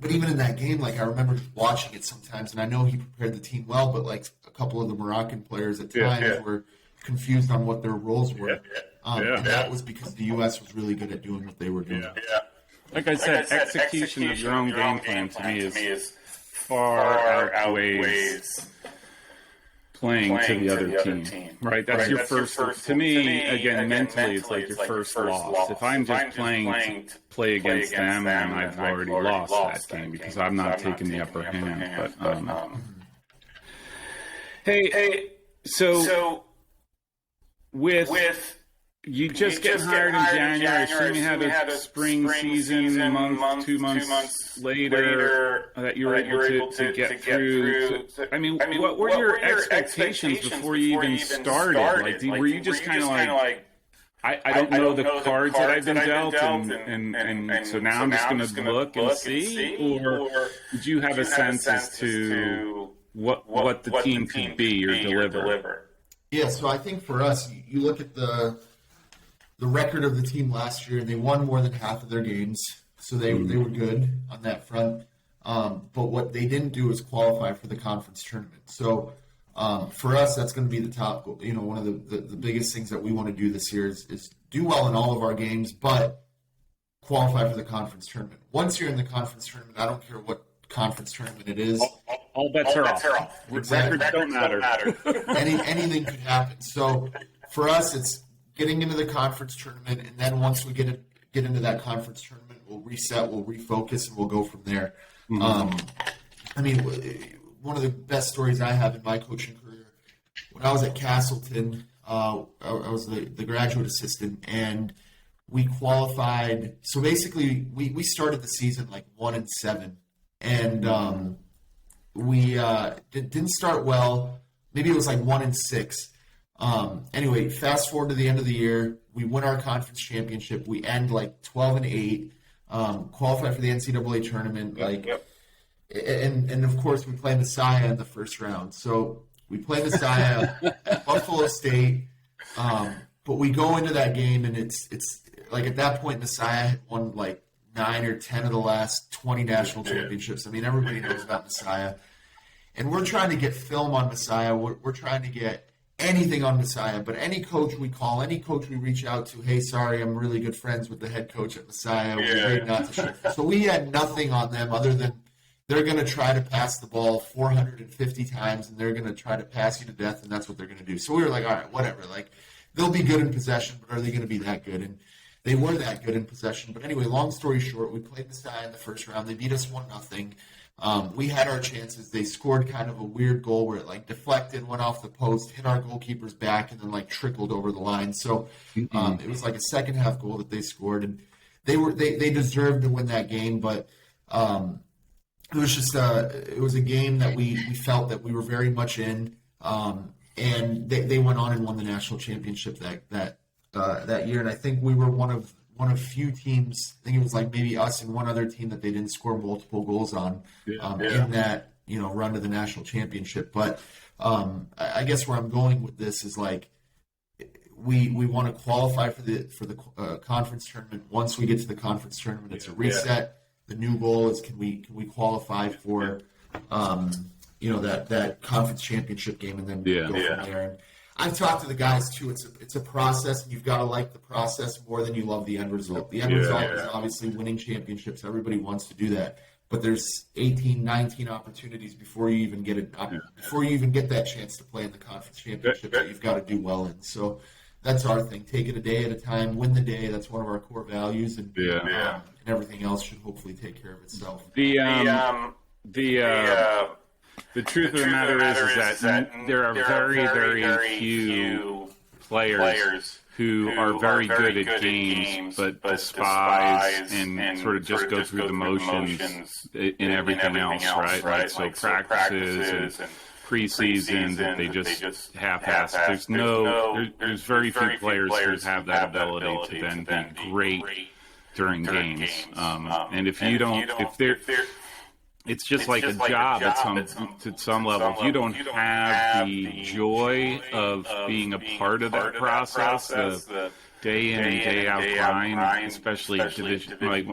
but even in that game, like I remember watching it sometimes, and I know he prepared the team well, but like a couple of the Moroccan players at times were confused on what their roles were. And that was because the U.S. was really good at doing what they were doing. Like I said, execution of your own game plan to me is far outweighs playing to the other team. Right? That's your first. To me, again, mentally, it's like your first loss. If I'm just playing to play against them, then I've already lost that game because I'm not taking the upper hand. But hey, so with you just get hired in January, assume you had a spring season, a month, 2 months later that you were able to get through. I mean, what were your expectations before you even started? Like, were you just kind of like, I don't know the cards that I've been dealt, and so now I'm just going to look and see? Or did you have a sense as to what the team could be or deliver? Yeah, so I think for us, you look at the record of the team last year, they won more than half of their games, so they were good on that front. But what they didn't do is qualify for the conference tournament. So for us, that's going to be the top. You know, one of the biggest things that we want to do this year is do well in all of our games, but qualify for the conference tournament. Once you're in the conference tournament, I don't care what conference tournament it is. All bets are off. Exactly. Records don't matter. Anything could happen. So for us, it's getting into the conference tournament, and then once we get into that conference tournament, we'll reset, we'll refocus, and we'll go from there. I mean, one of the best stories I have in my coaching career, when I was at Castleton, I was the graduate assistant, and we qualified. So basically, we started the season like 1-7, and we didn't start well. Maybe it was like 1-6. Anyway, fast forward to the end of the year, we win our conference championship. We end like 12-8, qualify for the NCAA tournament. And of course we play Messiah in the first round. So we play Messiah at Buffalo State, but we go into that game and it's like at that point Messiah had won like 9 or 10 of the last 20 national championships. I mean, everybody knows about Messiah, and we're trying to get film on Messiah. We're trying to get anything on Messiah, but any coach we call, any coach we reach out to, hey, sorry, I'm really good friends with the head coach at Messiah. We're great not to share. So we had nothing on them other than they're going to try to pass the ball 450 times, and they're going to try to pass you to death, and that's what they're going to do. So we were like, all right, whatever. Like, they'll be good in possession, but are they going to be that good? And they were that good in possession. But anyway, long story short, we played Messiah in the first round. They beat us 1-0. We had our chances. They scored kind of a weird goal where it like deflected, went off the post, hit our goalkeeper's back, and then like trickled over the line. So it was like a second half goal that they scored, and they deserved to win that game. But it was just it was a game that we felt that we were very much in, and they went on and won the national championship that year. And I think we were one of few teams. I think it was like maybe us and one other team that they didn't score multiple goals on. In that, run to the national championship. But I guess where I'm going with this is like, we want to qualify for the conference tournament. Once we get to the conference tournament, it's a reset. The new goal is can we qualify for that conference championship game, and then go from there. And I've talked to the guys too. It's a process, and you've got to like the process more than you love the end result. The end result is obviously winning championships. Everybody wants to do that. But there's 18, 19 opportunities before you even get before you even get that chance to play in the conference championship that you've got to do well in. So that's our thing. Take it a day at a time. Win the day. That's one of our core values, and everything else should hopefully take care of itself. The truth of the matter is that there are very, very few players who are very good at games, but despise and sort of just go through the motions in everything else, right? Like, so practices and preseason that they just half-ass. There's very few players who have that ability to then be great during games. And if you don't, it's just like a job at some level. If you don't have the joy of being a part of that process, the day in and day out grind, especially division, like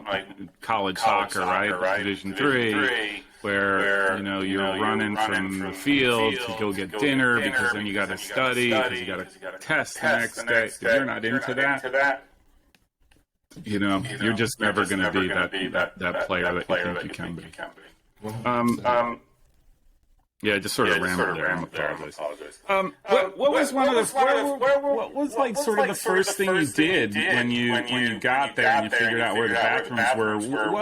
college soccer, right? Division III, where you're running from the field to go get dinner because then you got to study because you got to test the next day. If you're not into that, you're just never going to be that player that you think you can be. Just sort of rambled there. I apologize. What was one of the what was like sort of the first thing you did when you got there and you figured out where the bathrooms were?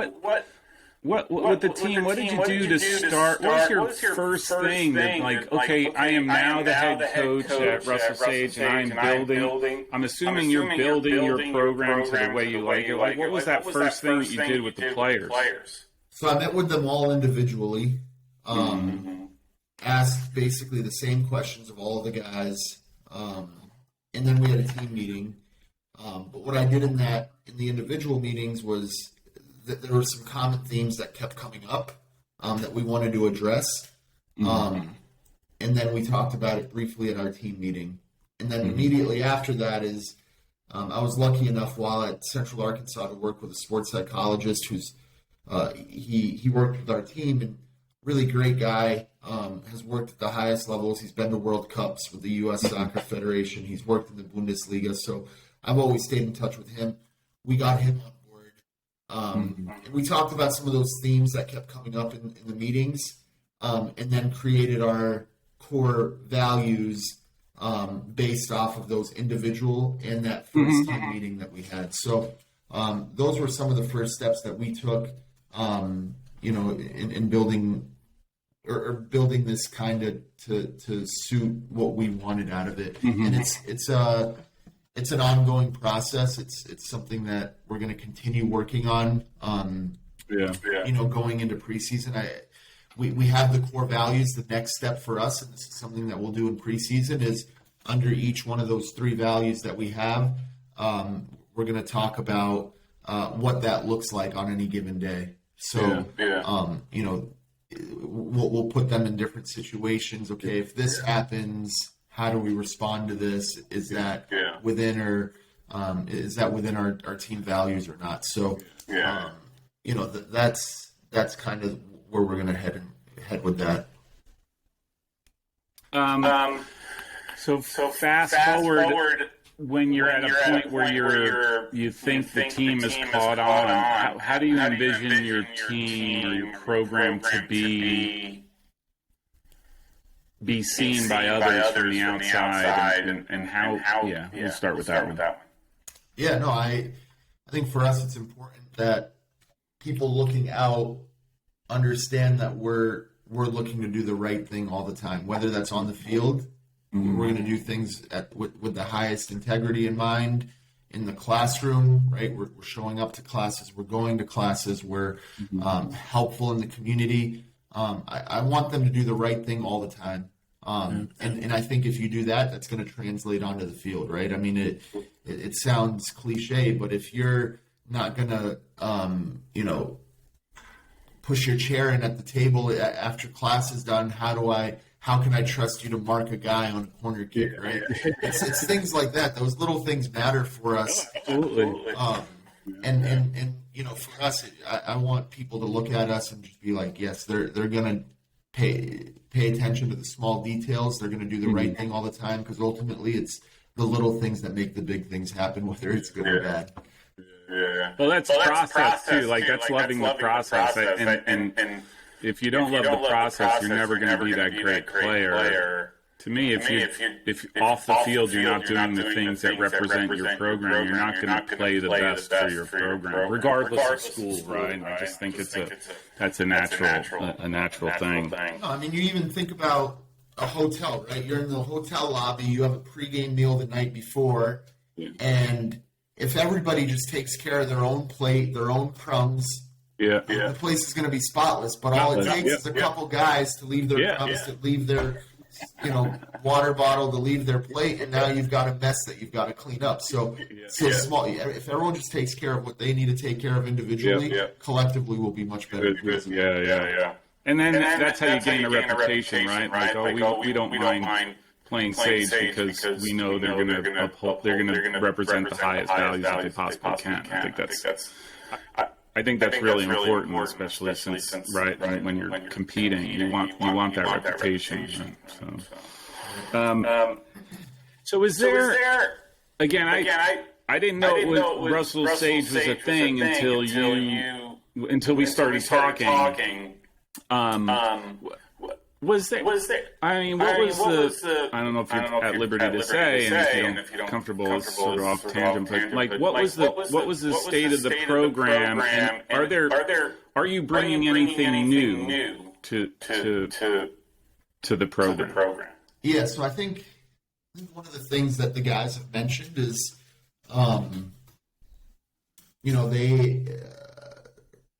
What with the team? What did you do to start? What was your first thing that, like, okay, I am now the head coach at Russell Sage, and I'm building. I'm assuming you're building your program to the way you like it. Like, what was that first thing that you did with the players? So I met with them all individually, asked basically the same questions of all of the guys, and then we had a team meeting. But what I did in the individual meetings was that there were some common themes that kept coming up that we wanted to address. And then we talked about it briefly at our team meeting. And then immediately after that is I was lucky enough while at Central Arkansas to work with a sports psychologist who's he worked with our team, and really great guy, has worked at the highest levels. He's been to World Cups with the U.S. Soccer Federation. He's worked in the Bundesliga. So I've always stayed in touch with him. We got him on board. And we talked about some of those themes that kept coming up in the meetings, and then created our core values based off of those individual and that first team meeting that we had. So those were some of the first steps that we took, in building or building this kind of to suit what we wanted out of it. And it's an ongoing process. It's something that we're going to continue working on. Going into preseason, we have the core values. The next step for us, and this is something that we'll do in preseason, is under each one of those three values that we have, we're going to talk about what that looks like on any given day. So, we'll put them in different situations. Okay, if this happens, how do we respond to this? Is that within our team values or not? So, that's kind of where we're going to head with that. So fast forward when you're at a point where you think the team is caught on. How do you envision your team or your program to be seen by others from the outside, and how? Yeah, we'll start with that one. Yeah, no, I think for us it's important that people looking out understand that we're looking to do the right thing all the time, whether that's on the field. We're going to do things with the highest integrity in mind. In the classroom, right? We're showing up to classes. We're going to classes. We're helpful in the community. I want them to do the right thing all the time. And I think if you do that, that's going to translate onto the field, right? I mean, it sounds cliche, but if you're not going to, push your chair in at the table after class is done. How can I trust you to mark a guy on a corner kick, right? It's things like that. Those little things matter for us. Absolutely. And you know, for us, I want people to look at us and just be like, yes, they're gonna pay attention to the small details. They're gonna do the right thing all the time, because ultimately it's the little things that make the big things happen, whether it's good or bad. Yeah. Well, that's process too. Like that's loving the process. And if you don't love the process, you're never going to be that great player. To me, if off the field you're not doing the things that represent your program, you're not going to play the best for your program, regardless of school, right? I just think that's a natural thing. No, I mean, you even think about a hotel, right? You're in the hotel lobby, you have a pregame meal the night before, and if everybody just takes care of their own plate, their own crumbs, the place is going to be spotless. But all it takes is a couple guys to leave their crumbs, to leave their water bottle, to leave their plate, and now you've got a mess that you've got to clean up. So small. If everyone just takes care of what they need to take care of individually, collectively we'll be much better. And then that's how you gain a reputation, right? Like, we don't mind playing Sage because we know they're going to represent the highest values that they possibly can. I think that's really important, especially since when you're competing, you want that reputation. Right? So is there again? I didn't know Russell Sage was a thing until we started talking. Was there? I mean, what was the? I don't know if you're at liberty to say, and if you don't comfortable, it's sort of off tangent. But like, what was the state of the program? And are you bringing anything new to the program? Yeah. So I think one of the things that the guys have mentioned is,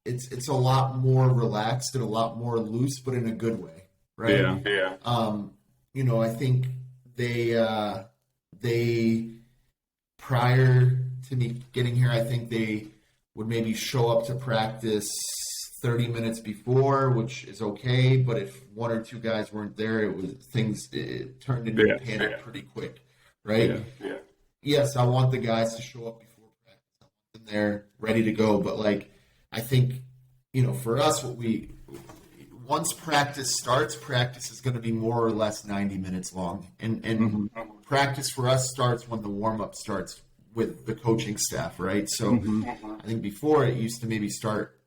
it's a lot more relaxed and a lot more loose, but in a good way. Right. Yeah. I think they prior to me getting here, I think they would maybe show up to practice 30 minutes before, which is okay. But if one or two guys weren't there, it turned into a panic pretty quick. Right. Yeah. Yes, I want the guys to show up before practice. I want them there ready to go. But I think, for us, once practice starts, practice is going to be more or less 90 minutes long. And practice for us starts when the warm-up starts with the coaching staff, right? So I think before it used to maybe start,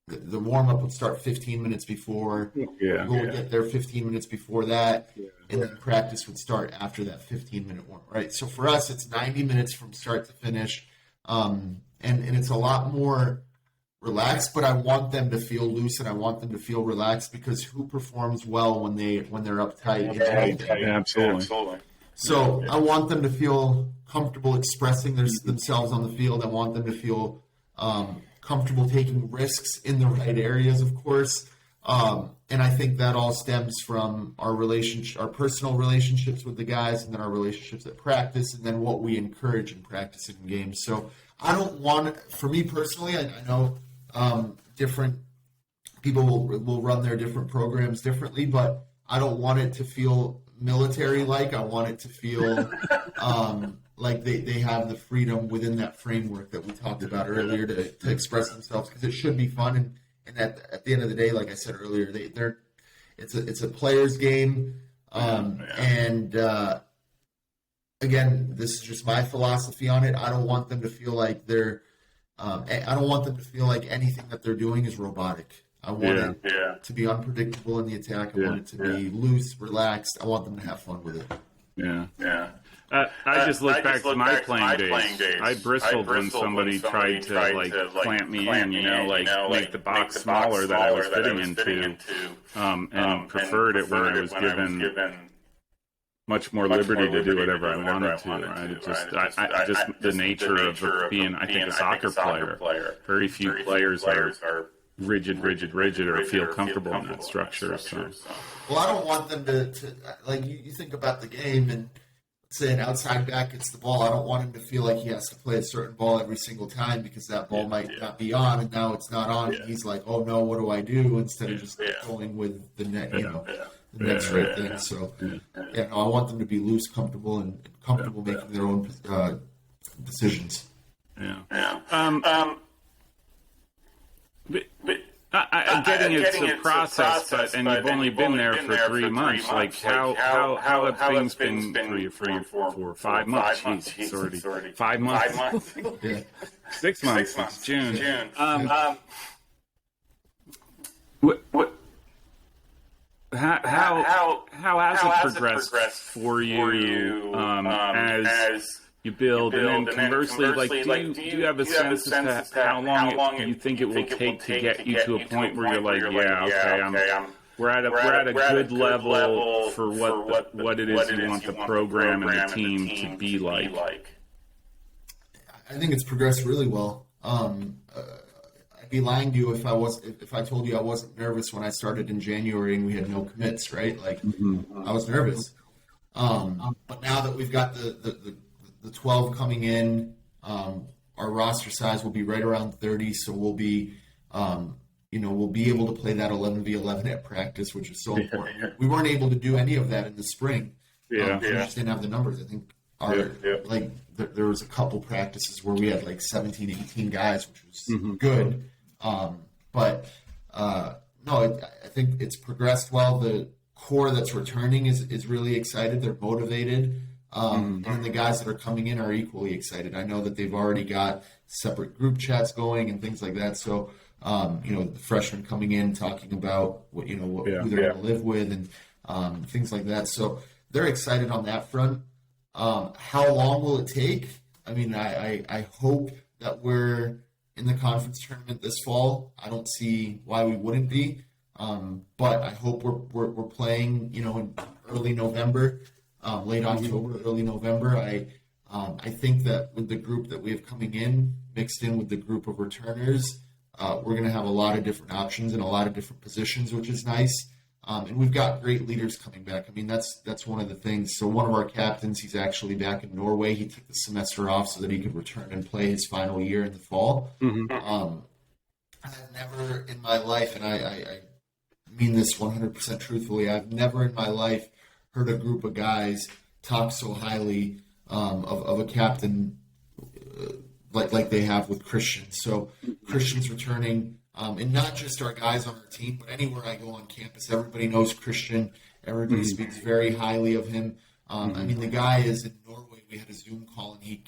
the warm-up would start 15 minutes before. We'll get there 15 minutes before that, and then practice would start after that 15-minute warm, right? So for us, it's 90 minutes from start to finish, and it's a lot more relaxed, but I want them to feel loose and I want them to feel relaxed, because who performs well when they're uptight? Absolutely. So I want them to feel comfortable expressing themselves on the field. I want them to feel comfortable taking risks in the right areas, of course. And I think that all stems from our personal relationships with the guys, and then our relationships at practice, and then what we encourage in practice and games. So I don't want, for me personally, I know different people will run their different programs differently, but I don't want it to feel military-like. I want it to feel like they have the freedom within that framework that we talked about earlier to express themselves, because it should be fun. And at the end of the day, like I said earlier, it's a player's game. And again, this is just my philosophy on it. I don't want them to feel like I don't want them to feel like anything that they're doing is robotic. I want it to be unpredictable in the attack. I want it to be loose, relaxed. I want them to have fun with it. Yeah. I just look back to my playing days. I bristled when somebody tried to clamp me in, make the box smaller that I was fitting into, and preferred it where I was given much more liberty to do whatever I wanted to. Right? It just the nature of being, I think, a soccer player. Very few players are rigid, or feel comfortable in that structure. So. Well, I don't want them to like you think about the game, and say an outside back gets the ball, I don't want him to feel like he has to play a certain ball every single time because that ball might not be on, and now it's not on. And he's like, oh no, what do I do? Instead of just going with the net, the next right thing. So, no, I want them to be loose, comfortable, and comfortable making their own decisions. I'm getting it's a process, but and you've only been there for 3 months. Like how have things been for you for 5 months? Jeez, it's already 5 months. 6 months. It's June. How has it progressed for you as you build, and then conversely, do you have a sense as to how long you think it will take to get you to a point where you're like, we're at a good level for what it is you want the program and the team to be like? I think it's progressed really well. I'd be lying to you if I told you I wasn't nervous when I started in January and we had no commits, right? Like I was nervous. But now that we've got the 12 coming in, our roster size will be right around 30, so we'll be we'll be able to play that 11v11 at practice, which is so important. We weren't able to do any of that in the spring. We just didn't have the numbers. I think there was a couple practices where we had like 17, 18 guys, which was good. But I think it's progressed well. The core that's returning is really excited. They're motivated. And the guys that are coming in are equally excited. I know that they've already got separate group chats going and things like that. So, the freshmen coming in talking about who they're going to live with and things like that. So they're excited on that front. How long will it take? I mean, I hope that we're in the conference tournament this fall. I don't see why we wouldn't be. But I hope we're playing, in early November. Late October, early November. I think that with the group that we have coming in, mixed in with the group of returners, we're going to have a lot of different options and a lot of different positions, which is nice. And we've got great leaders coming back. I mean, that's one of the things. So one of our captains, he's actually back in Norway. He took the semester off so that he could return and play his final year in the fall. I've never in my life, and I mean this 100% truthfully, I've never in my life heard a group of guys talk so highly of a captain like they have with Christian. So Christian's returning, and not just our guys on our team, but anywhere I go on campus, everybody knows Christian. Everybody speaks very highly of him. I mean, the guy is in Norway. We had a Zoom call, and he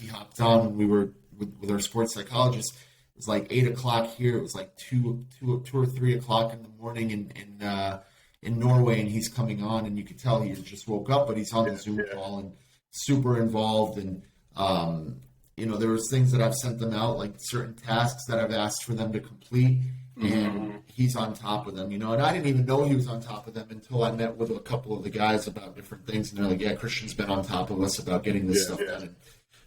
hopped on when we were with our sports psychologist. It was like 8 o'clock here. It was like 2 or 3 o'clock in the morning in Norway, and he's coming on, and you could tell he just woke up, but he's on the Zoom call and super involved. And, there was things that I've sent them out, like certain tasks that I've asked for them to complete, and he's on top of them, and I didn't even know he was on top of them until I met with a couple of the guys about different things, and they're like, yeah, Christian's been on top of us about getting this stuff done. And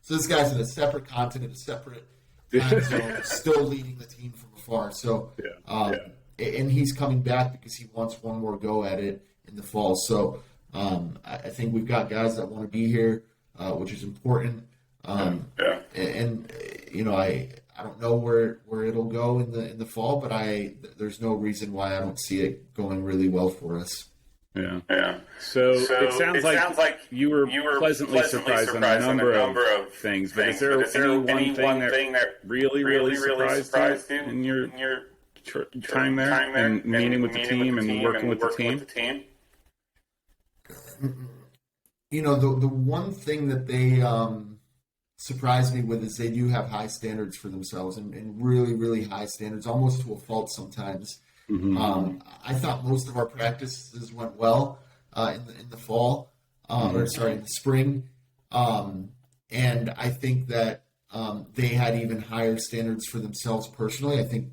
so this guy's in a separate continent, a separate time zone, still leading the team from afar. So, and he's coming back because he wants one more go at it in the fall. So I think we've got guys that want to be here, which is important. And I don't know where it'll go in the fall, but there's no reason why I don't see it going really well for us. So it sounds like you were pleasantly surprised on a number of things. But is there any one thing that really surprised you in your time there and meeting with the team and working with the team? The one thing that they surprised me with is they do have high standards for themselves and really, really high standards, almost to a fault sometimes. I thought most of our practices went well in the fall, in the spring. And I think that they had even higher standards for themselves personally. I think,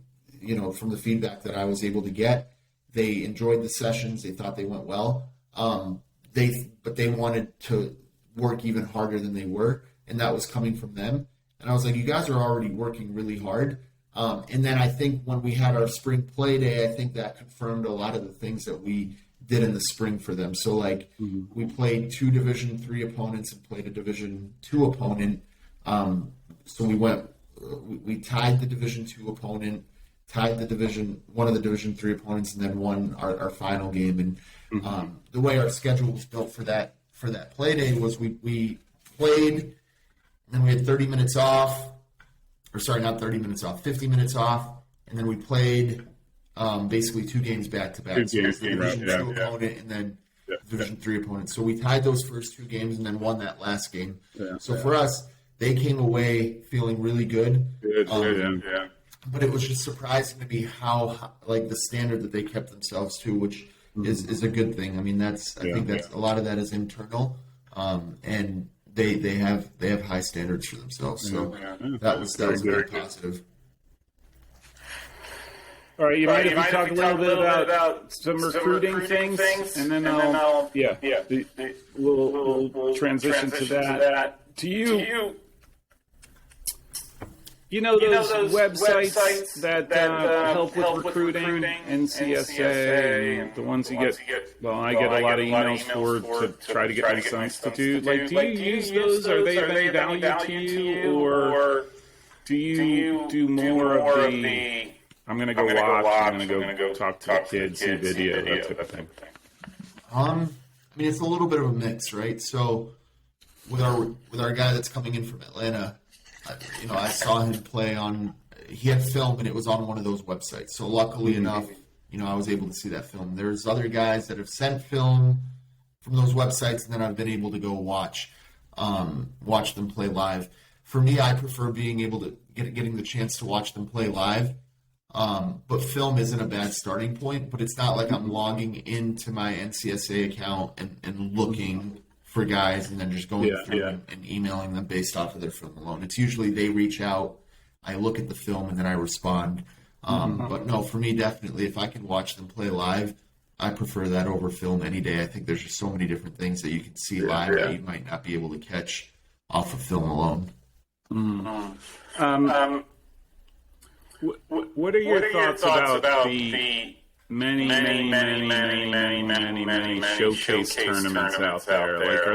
from the feedback that I was able to get, they enjoyed the sessions. They thought they went well. But they wanted to work even harder than they were, and that was coming from them. And I was like, you guys are already working really hard. And then I think when we had our spring play day, I think that confirmed a lot of the things that we did in the spring for them. So like we played 2 Division III opponents and played a Division II opponent. So we tied the Division II opponent, tied one of the Division III opponents, and then won our final game. And the way our schedule was built for that play day was we played, and then we had 30 minutes off, or sorry, not 30 minutes off, 50 minutes off, and then we played basically 2 games back to back. So the Division II opponent and then Division III opponent. So we tied those first 2 games and then won that last game. So for us, they came away feeling really good. But it was just surprising to me how like the standard that they kept themselves to, which is a good thing. I mean, I think that's a lot of that is internal, and they have high standards for themselves. So that was very positive. All right, you mind if we talk a little bit about some recruiting things, and then we'll transition to that. To you. You know those websites that help with recruiting, NCSA, and the ones you get. Well, I get a lot of emails to try to get my sons to do. Like, do you use those? Are they of any value to you, or do you do more of the? I'm going to go watch. I'm going to go talk to the kids, see video, that type of thing. I mean, it's a little bit of a mix, right? So with our guy that's coming in from Atlanta. I saw him play he had film and it was on one of those websites. So luckily enough, I was able to see that film. There's other guys that have sent film from those websites, and then I've been able to go watch them play live. For me, I prefer being able to getting the chance to watch them play live. But film isn't a bad starting point, but it's not like I'm logging into my NCSA account and looking for guys and then just going through and emailing them based off of their film alone. It's usually they reach out, I look at the film, and then I respond. But no, for me, definitely, if I can watch them play live, I prefer that over film any day. I think there's just so many different things that you can see live that you might not be able to catch off of film alone. What are your thoughts about the many showcase tournaments out there? Like,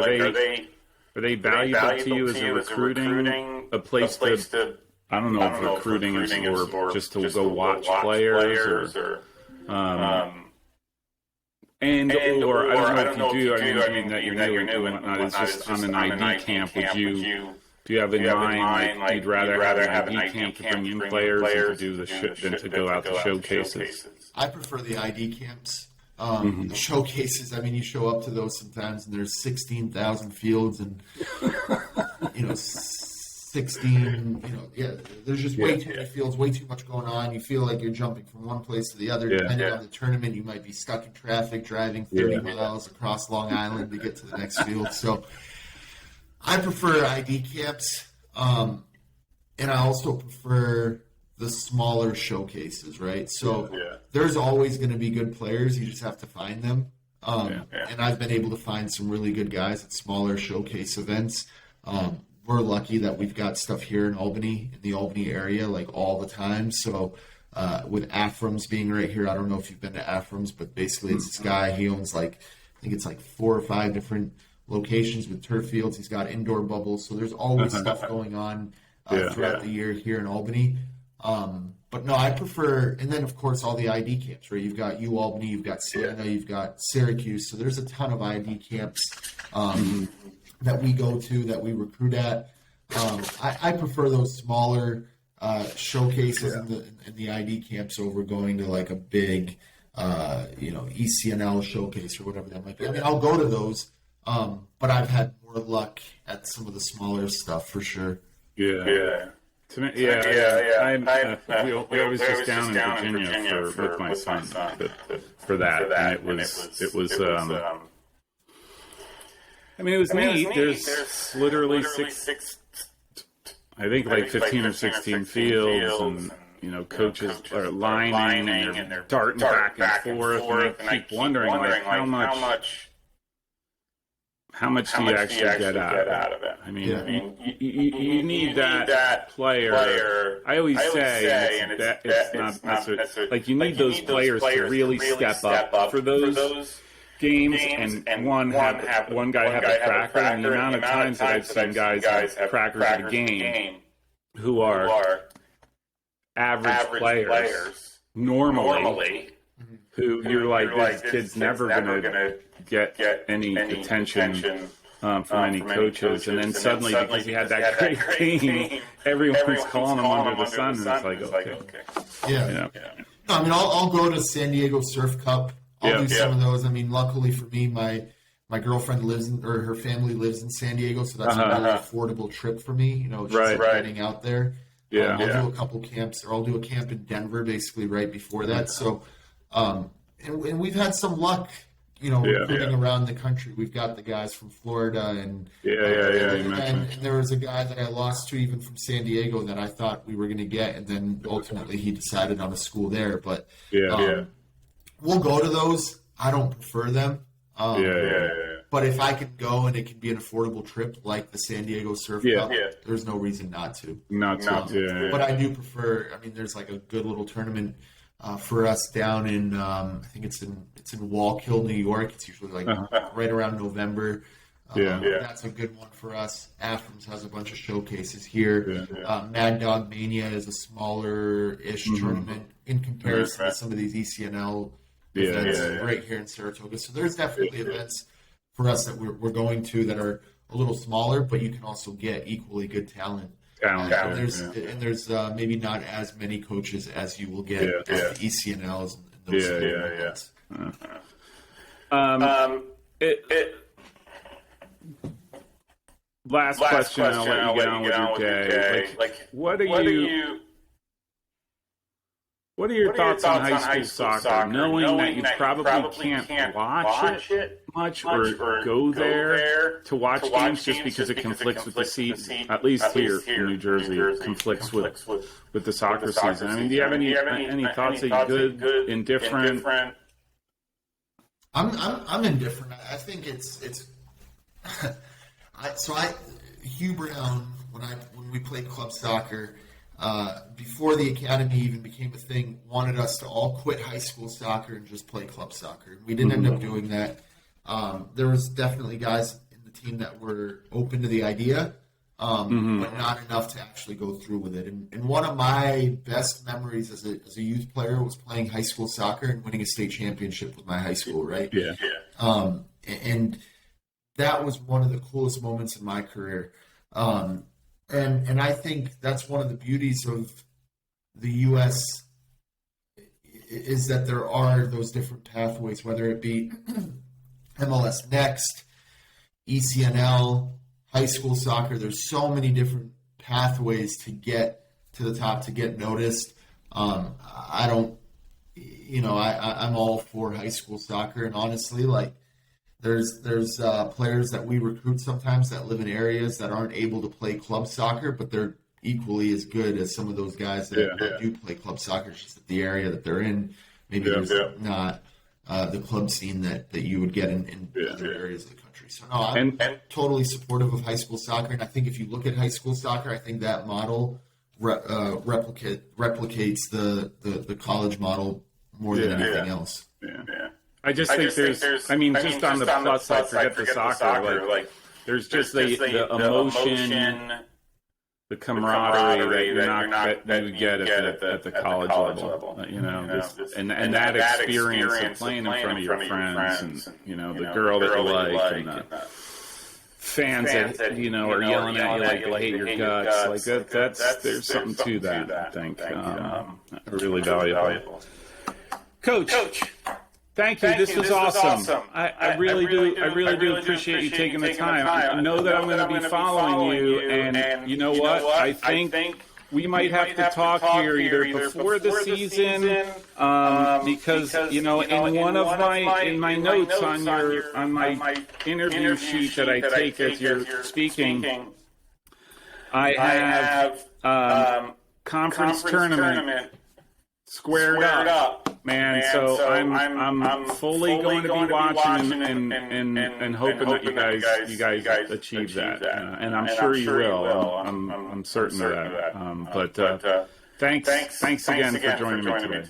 are they valuable to you as a recruiting, a place to, I don't know if recruiting is or just to go watch players or or I don't know if you do. I mean that you're new and whatnot. Is just on an ID camp. Do you have in mind like you'd rather have an ID camp to bring in players and to do than to go out to showcases? I prefer the ID camps. The showcases, I mean, you show up to those sometimes and there's 16,000 fields and, 16, there's just way too many fields, way too much going on. You feel like you're jumping from one place to the other. Depending on the tournament, you might be stuck in traffic driving 30 miles across Long Island to get to the next field. So I prefer ID camps, and I also prefer the smaller showcases, right? So there's always going to be good players. You just have to find them. And I've been able to find some really good guys at smaller showcase events. We're lucky that we've got stuff here in Albany, in the Albany area, like all the time. So with Aframs being right here, I don't know if you've been to Aframs, but basically it's this guy. He owns I think it's 4 or 5 different locations with turf fields. He's got indoor bubbles. So there's always stuff going on throughout the year here in Albany. But no, I prefer, and then of course all the ID camps, right? You've got UAlbany, you've got Siena, you've got Syracuse. So there's a ton of ID camps that we go to, that we recruit at. I prefer those smaller showcases in the ID camps over going to like a big, ECNL showcase or whatever that might be. I mean, I'll go to those, but I've had more luck at some of the smaller stuff for sure. To me, we was just down in Virginia with my son for that, and it was. I mean, it was neat. There's literally six, I think, like 15 or 16 fields, and coaches are lining and they're darting back and forth, and I keep wondering, like, how much do you actually get out of it? I mean, you need that player. I always say, and it's not necessarily, like, you need those players to really step up for those games, and one guy have a cracker, and the amount of times that I've seen guys have crackers at a game who are average players normally, who you're like, this kid's never going to get any attention from any coaches, and then suddenly, because he had that great game, everyone's calling him under the sun, and it's like, okay. Yeah. I mean, I'll go to San Diego Surf Cup. I'll do some of those. I mean, luckily for me, my girlfriend her family lives in San Diego, so that's a really affordable trip for me. You know, just getting out there. I'll do a couple camps, or I'll do a camp in Denver, basically right before that. So, and we've had some luck, you know, recruiting around the country. We've got the guys from Florida, and and there was a guy that I lost to even from San Diego that I thought we were going to get, and then ultimately he decided on a school there. But we'll go to those. I don't prefer them. But if I can go and it can be an affordable trip like the San Diego Surf Cup, there's no reason not to. But I do prefer. I mean, there's like a good little tournament for us down in I think it's in Wallkill, New York. It's usually like right around November. That's a good one for us. Athens has a bunch of showcases here. Mad Dog Mania is a smaller-ish tournament in comparison to some of these ECNL events right here in Saratoga. So there's definitely events for us that we're going to that are a little smaller, but you can also get equally good talent. There's maybe not as many coaches as you will get at the ECNLs and those events. Last question, I'll let you get on with your day. What are your thoughts on high school soccer, knowing that you probably can't watch it much or go there to watch games just because it conflicts with the season, at least here in New Jersey, it conflicts with the soccer season. I mean, do you have any thoughts? Are you good, indifferent? I'm indifferent. I think it's Hugh Brown, when we played club soccer, before the academy even became a thing, wanted us to all quit high school soccer and just play club soccer. We didn't end up doing that. There was definitely guys in the team that were open to the idea, but not enough to actually go through with it. And one of my best memories as a youth player was playing high school soccer and winning a state championship with my high school, right? And that was one of the coolest moments in my career. And I think that's one of the beauties of the U.S. is that there are those different pathways, whether it be MLS Next, ECNL, high school soccer. There's so many different pathways to get to the top, to get noticed. I'm all for high school soccer, and honestly, like, There's players that we recruit sometimes that live in areas that aren't able to play club soccer, but they're equally as good as some of those guys that do play club soccer. It's just that the area that they're in, maybe there's not the club scene that you would get in other areas of the country. So no, I'm totally supportive of high school soccer, and I think if you look at high school soccer, I think that model replicates the college model more than anything else. I just think there's just on the plus side, forget the soccer, like there's just the emotion, the camaraderie that you get at the college level, and that experience of playing in front of your friends, and the girl that you like, and the fans that are yelling at you like they hate your guts, like there's something to that. I think really valuable. Coach. Thank you. This was awesome. I really do appreciate you taking the time. I know that I'm going to be following you, and you know what? I think we might have to talk here either before the season, because in one of my notes on my interview sheet that I take as you're speaking, I have conference tournament squared up. Man, so I'm fully going to be watching and hoping that you guys achieve that, and I'm sure you will. I'm certain of that. But thanks again for joining me today.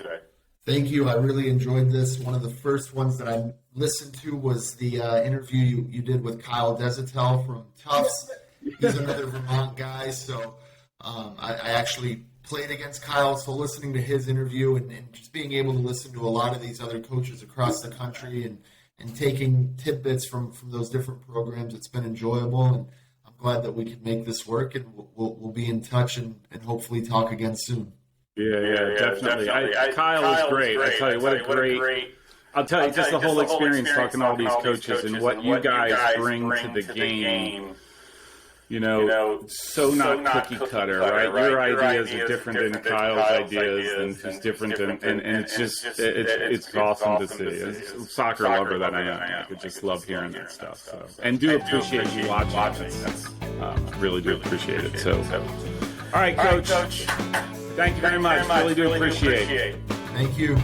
Thank you. I really enjoyed this. One of the first ones that listened to was the interview you did with Kyle Desatel from Tufts. He's another Vermont guy, so I actually played against Kyle, so listening to his interview and just being able to listen to a lot of these other coaches across the country and taking tidbits from those different programs, it's been enjoyable, and I'm glad that we can make this work, and we'll be in touch and hopefully talk again soon. Yeah, definitely. Kyle is great. I tell you, what a great. I'll tell you, just the whole experience talking to all these coaches and what you guys bring to the game. So not cookie cutter, right? Your ideas are different than Kyle's ideas, and he's different, and it's just it's awesome to see. As a soccer lover that I am, I just love hearing that stuff. So, and do appreciate you watching. Really do appreciate it. So, all right, Coach. Thank you very much. Really do appreciate it. Thank you.